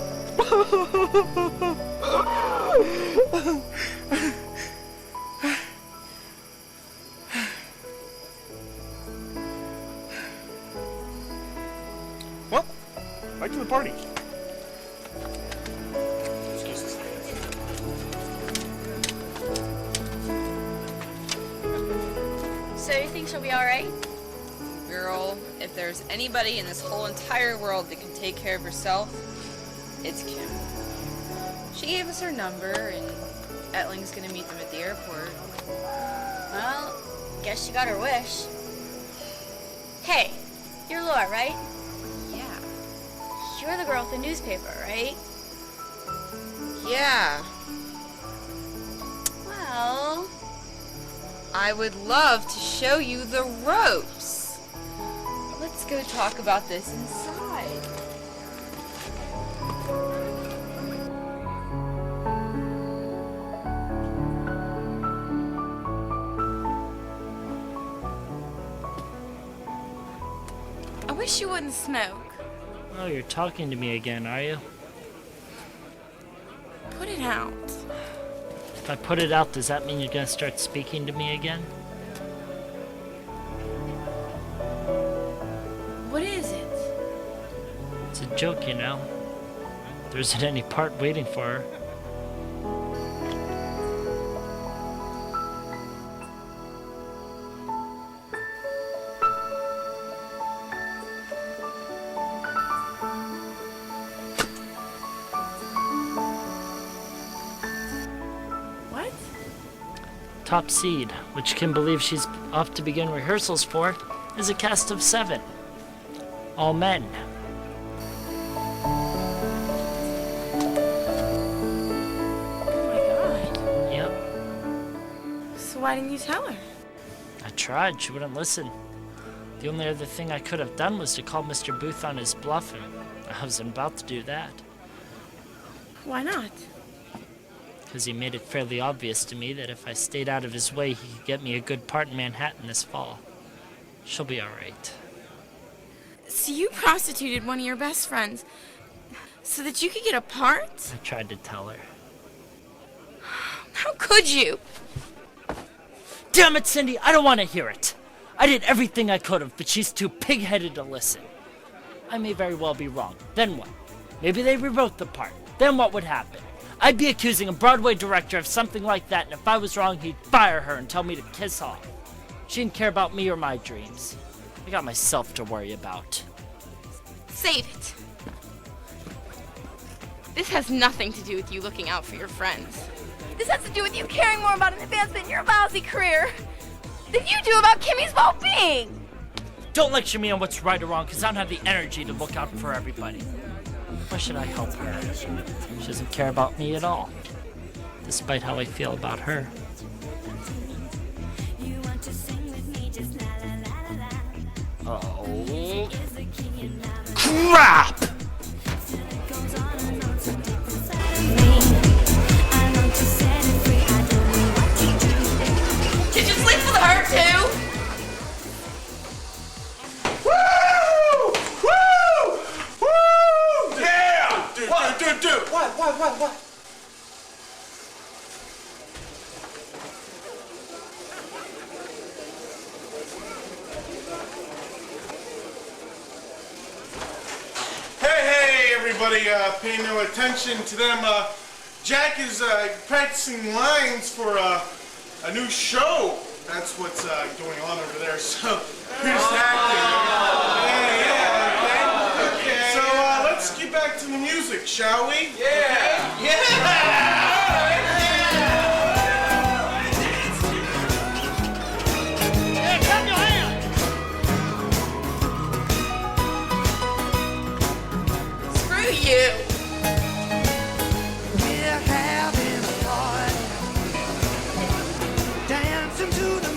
Well, back to the party. So you think she'll be all right? Girl, if there's anybody in this whole entire world that can take care of herself, it's Kim. She gave us her number, and Ettling's gonna meet them at the airport. Well, guess she got her wish. Hey, you're Laura, right? Yeah. You're the girl with the newspaper, right? Yeah. Well, I would love to show you the ropes. Let's go talk about this inside. I wish you wouldn't smoke. Oh, you're talking to me again, are you? Put it out. If I put it out, does that mean you're gonna start speaking to me again? What is it? It's a joke, you know. There isn't any part waiting for her. What? Top Seed, which Kim believes she's off to begin rehearsals for, is a cast of 7. All men. Oh my god. Yep. So why didn't you tell her? I tried, she wouldn't listen. The only other thing I could have done was to call Mr. Booth on his bluff, and I wasn't about to do that. Why not? Because he made it fairly obvious to me that if I stayed out of his way, he could get me a good part in Manhattan this fall. She'll be alright. So you prostituted one of your best friends so that you could get a part? I tried to tell her. How could you? Damn it, Cindy, I don't want to hear it. I did everything I could have, but she's too pig-headed to listen. I may very well be wrong. Then what? Maybe they rewrote the part. Then what would happen? I'd be accusing a Broadway director of something like that, and if I was wrong, he'd fire her and tell me to kiss off. She didn't care about me or my dreams. I got myself to worry about. Save it. This has nothing to do with you looking out for your friends. This has to do with you caring more about an advancement in your lousy career than you do about Kimmy's well-being. Don't lecture me on what's right or wrong, because I don't have the energy to look out for everybody. Why should I help her? She doesn't care about me at all, despite how I feel about her. Oh, crap! Did you sleep with her too? Woo! Woo! Woo! Yeah! Dude. What? Hey, everybody, pay no attention to them. Jack is practicing lines for a new show. That's what's going on over there. So, here's acting. Yeah, okay. So, let's get back to the music, shall we? Yeah. Okay? Yeah. You.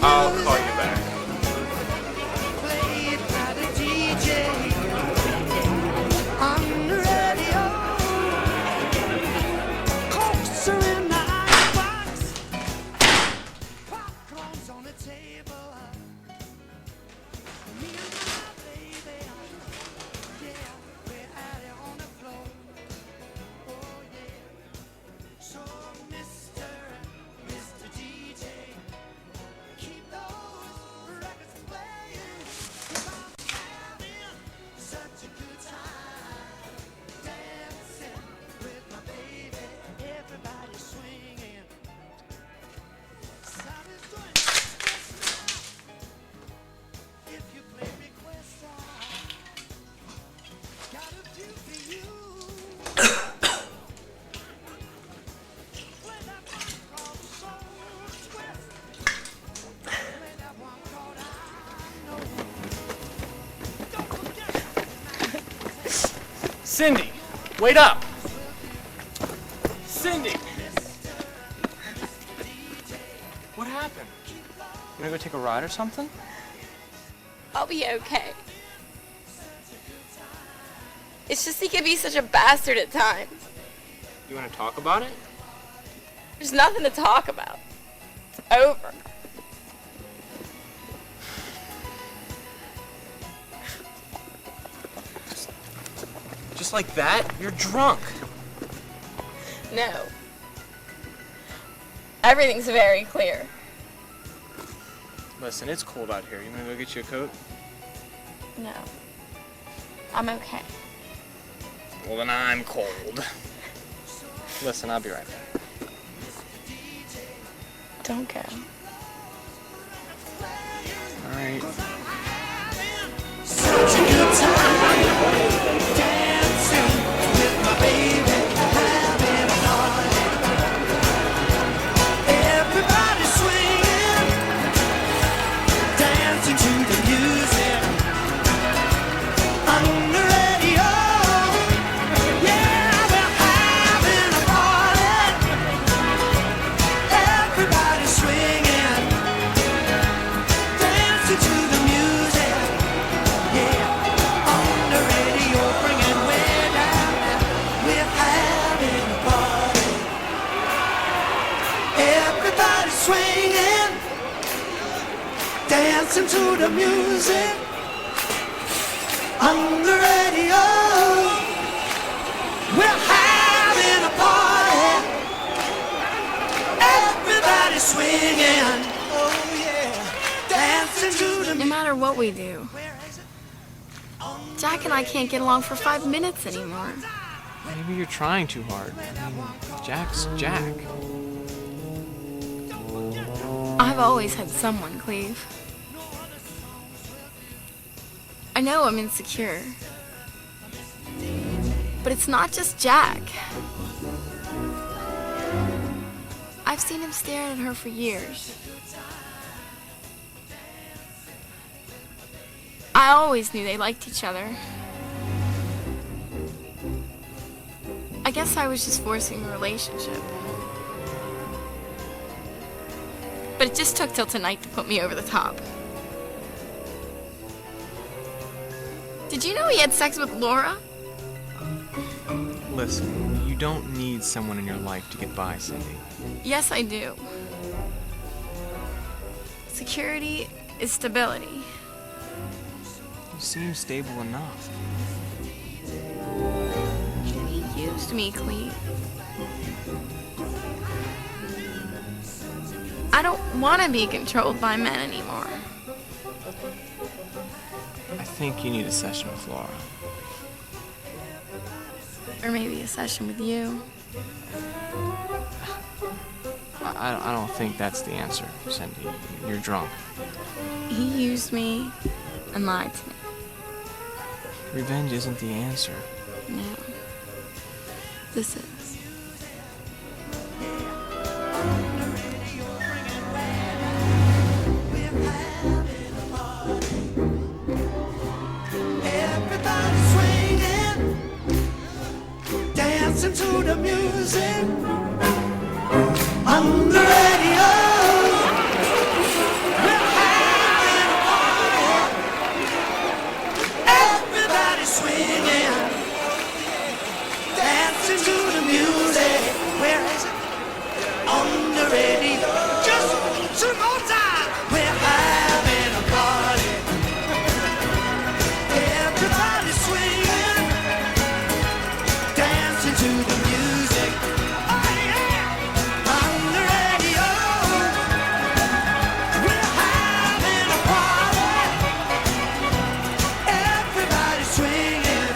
I'll call you back. Cindy, wait up! Cindy! What happened? You wanna go take a ride or something? I'll be okay. It's just he can be such a bastard at times. You wanna talk about it? There's nothing to talk about. It's over. Just like that? You're drunk. No. Everything's very clear. Listen, it's cold out here. You wanna go get you a coat? No. I'm okay. Well, then I'm cold. Listen, I'll be right back. Don't go. All right. Such a good time dancing with my baby, having a party. Everybody swinging, dancing to the music on the radio. Yeah, we're having a party. Everybody swinging, dancing to the music. Yeah, on the radio, bringing way down there. We're having a party. Everybody swinging, dancing to the music on the radio. We're having a party. swinging. Oh yeah, dancing to the. No matter what we do, Jack and I can't get along for 5 minutes anymore. Maybe you're trying too hard. I mean, Jack's Jack. I've always had someone, Cleve. I know I'm insecure. But it's not just Jack. I've seen him staring at her for years. I always knew they liked each other. I guess I was just forcing a relationship. But it just took till tonight to put me over the top. Did you know he had sex with Laura? Listen, you don't need someone in your life to get by, Cindy. Yes, I do. Security is stability. You seem stable enough. He used me, Cleve. I don't want to be controlled by men anymore. I think you need a session with Laura. Or maybe a session with you. I don't think that's the answer, Cindy. You're drunk. He used me and lied to me. Revenge isn't the answer. No. This is. Everybody swinging, dancing to the music on the radio. We're having a party. Everybody swinging, dancing to the music. Where is it? On the radio. Just two more times. We're having a party. Everybody swinging, dancing to the music. Oh yeah, on the radio. We're having a party. Everybody swinging,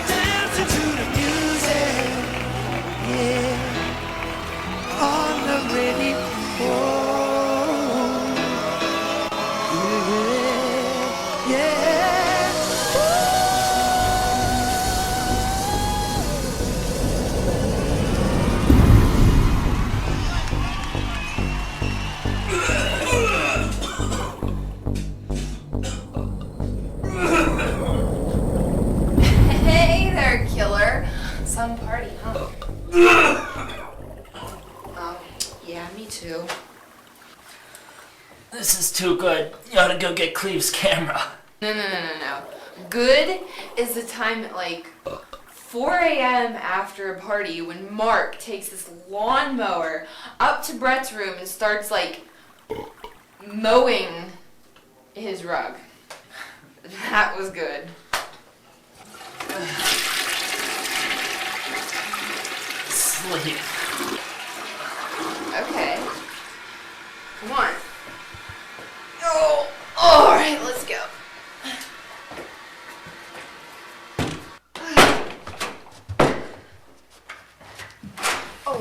dancing to the music. Yeah, on the radio. Yeah, yeah. Hey there, killer. Some party, huh? Yeah, me too. This is too good. You ought to go get Cleve's camera. No. Good is the time at like 4 a.m. after a party when Mark takes this lawnmower up to Brett's room and starts like mowing his rug. That was good. Sleep. Okay. Come on. Oh, all right, let's go. Oh,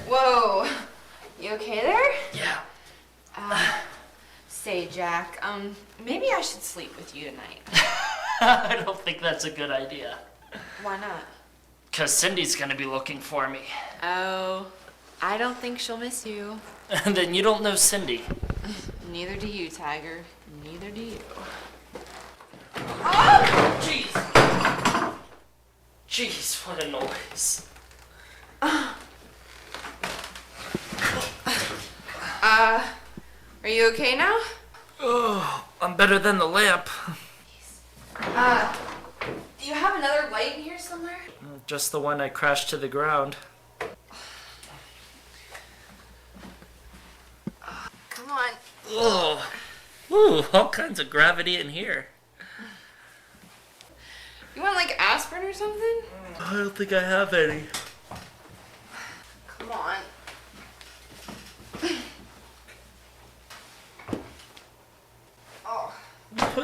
whoa. You okay there? Yeah. Say, Jack, maybe I should sleep with you tonight. I don't think that's a good idea. Why not? Because Cindy's going to be looking for me. Oh, I don't think she'll miss you. And then you don't know Cindy. Neither do you, Tiger. Neither do you. Oh! Jeez! Jeez, what a noise. Are you okay now? Oh, I'm better than the lamp. Do you have another light in here somewhere? Just the one I crashed to the ground. Come on. Oh, ooh, all kinds of gravity in here. You want like aspirin or something? I don't think I have any. Come on.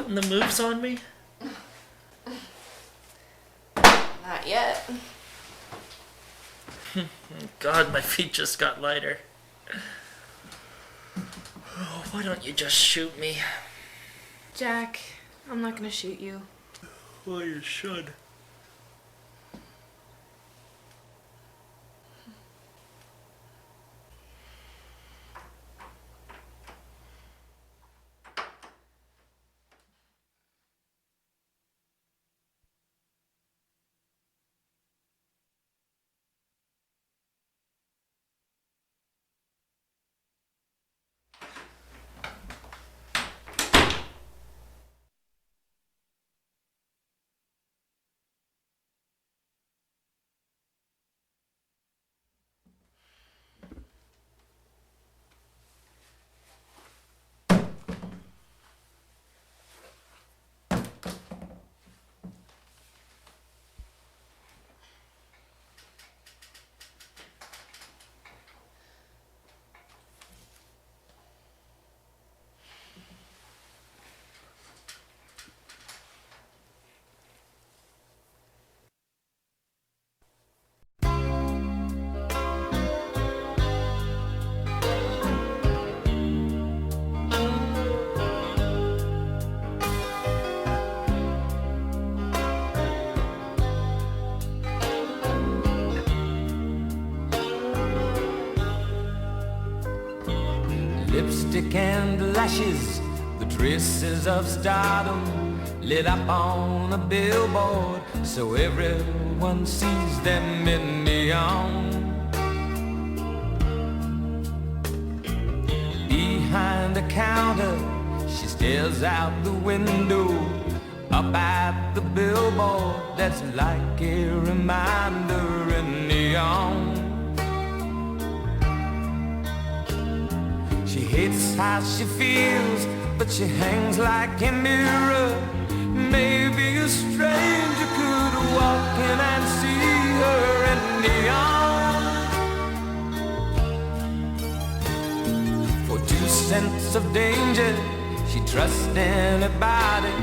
putting the moves on me? Not yet. God, my feet just got lighter. Oh, why don't you just shoot me? Jack, I'm not gonna shoot you. Well, you should. Lipstick and lashes, the dresses of stardom, lit up on a billboard so everyone sees them in neon. Behind the counter, she stares out the window, up at the billboard that's like a reminder in neon. She hates how she feels, but she hangs like a mirror. Maybe a stranger could walk in and see her in neon. For 2 cents of danger, she'd trust anybody.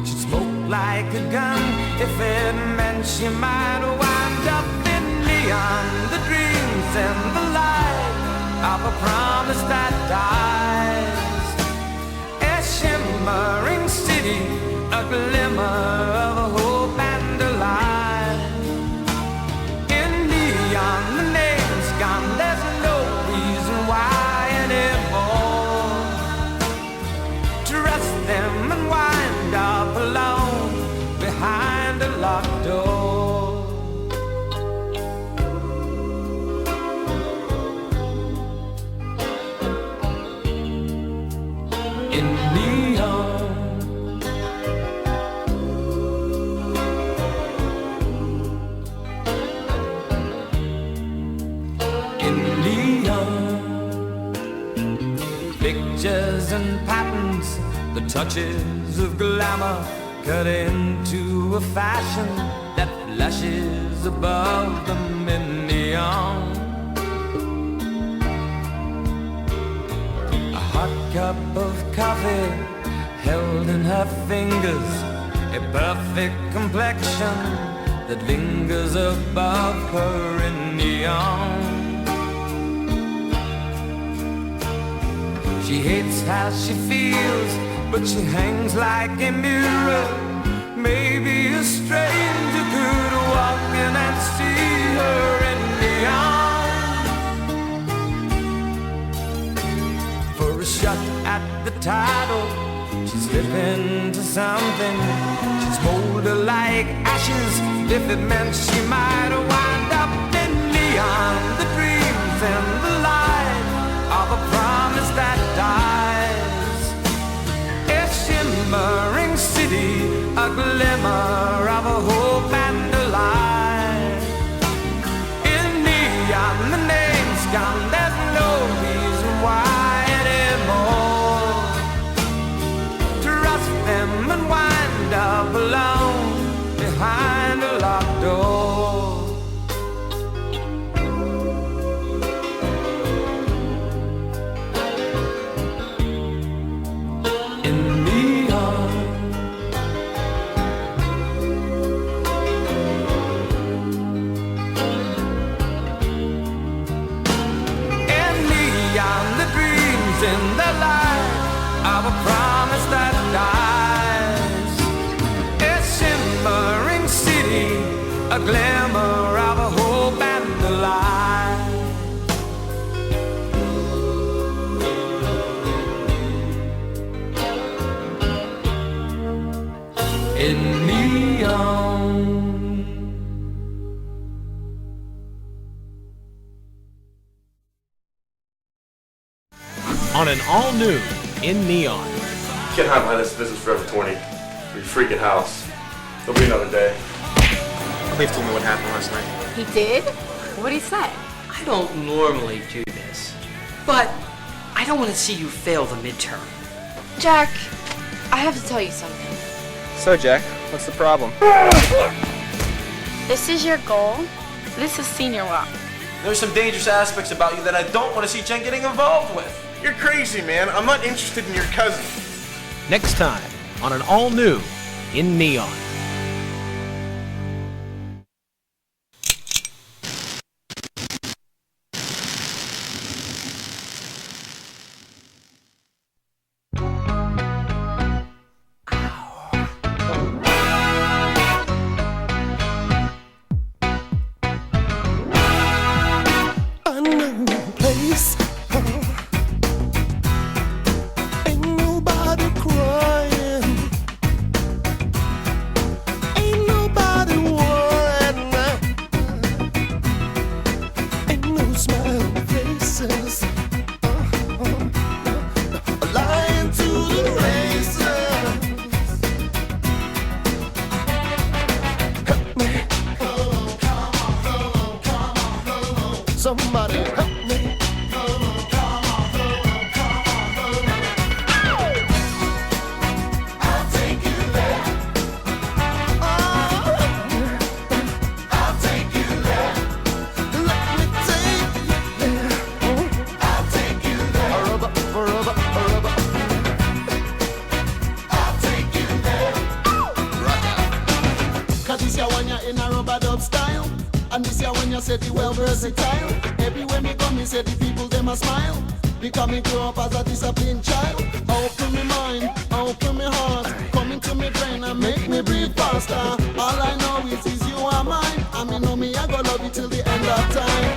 She'd smoke like a gun if it meant she might wind up in neon. The dreams and the light of a promise that dies. A shimmering city, a glimmer of a hope and a light. In neon, the name's gone, there's no reason why anymore. Trust them and wind up alone behind a locked door. Pictures and patterns, the touches of glamour cut into a fashion that flashes above them in neon. A hot cup of coffee held in her fingers, a perfect complexion that lingers above her in neon. She hates how she feels, but she hangs like a mirror. Maybe a stranger could walk in and see her in neon. For a shot at the title, she's slipping to something. She's molded like ashes if it meant she might wind up in neon. The dreams and the light of a promise that dies. A shimmering city, a glimmer of a hope and a light. In neon, the name's gone, there's no reason why anymore. Trust them and wind up alone behind a locked door. gleams in the light of a promise that dies. A shimmering city, a glimmer of a hope and a light. In neon. On an all-new In Neon. Can't hide behind this business forever, 20. Your freaking house. There'll be another day. Cliff told me what happened last night. He did? What'd he say? I don't normally do this, but I don't want to see you fail the midterm. Jack, I have to tell you something. So, Jack, what's the problem? This is your goal? This is senior walk. There's some dangerous aspects about you that I don't want to see Jen getting involved with. You're crazy, man. I'm not interested in your cousin. Next time on an all-new In Neon. Somebody help me. I'll take you there. I'll take you there. Let me take you there. I'll take you there. I'll take you there. Rock out. 'Cause this year when you're in a rubber dub style. And this year when you say the well versatile. Everywhere me come, me say the people them a smile. Because me grow up as a disciplined child. Open me mind, open me heart. Come into me brain and make me breathe faster. All I know is you are mine. And me know me I go love you till the end of time.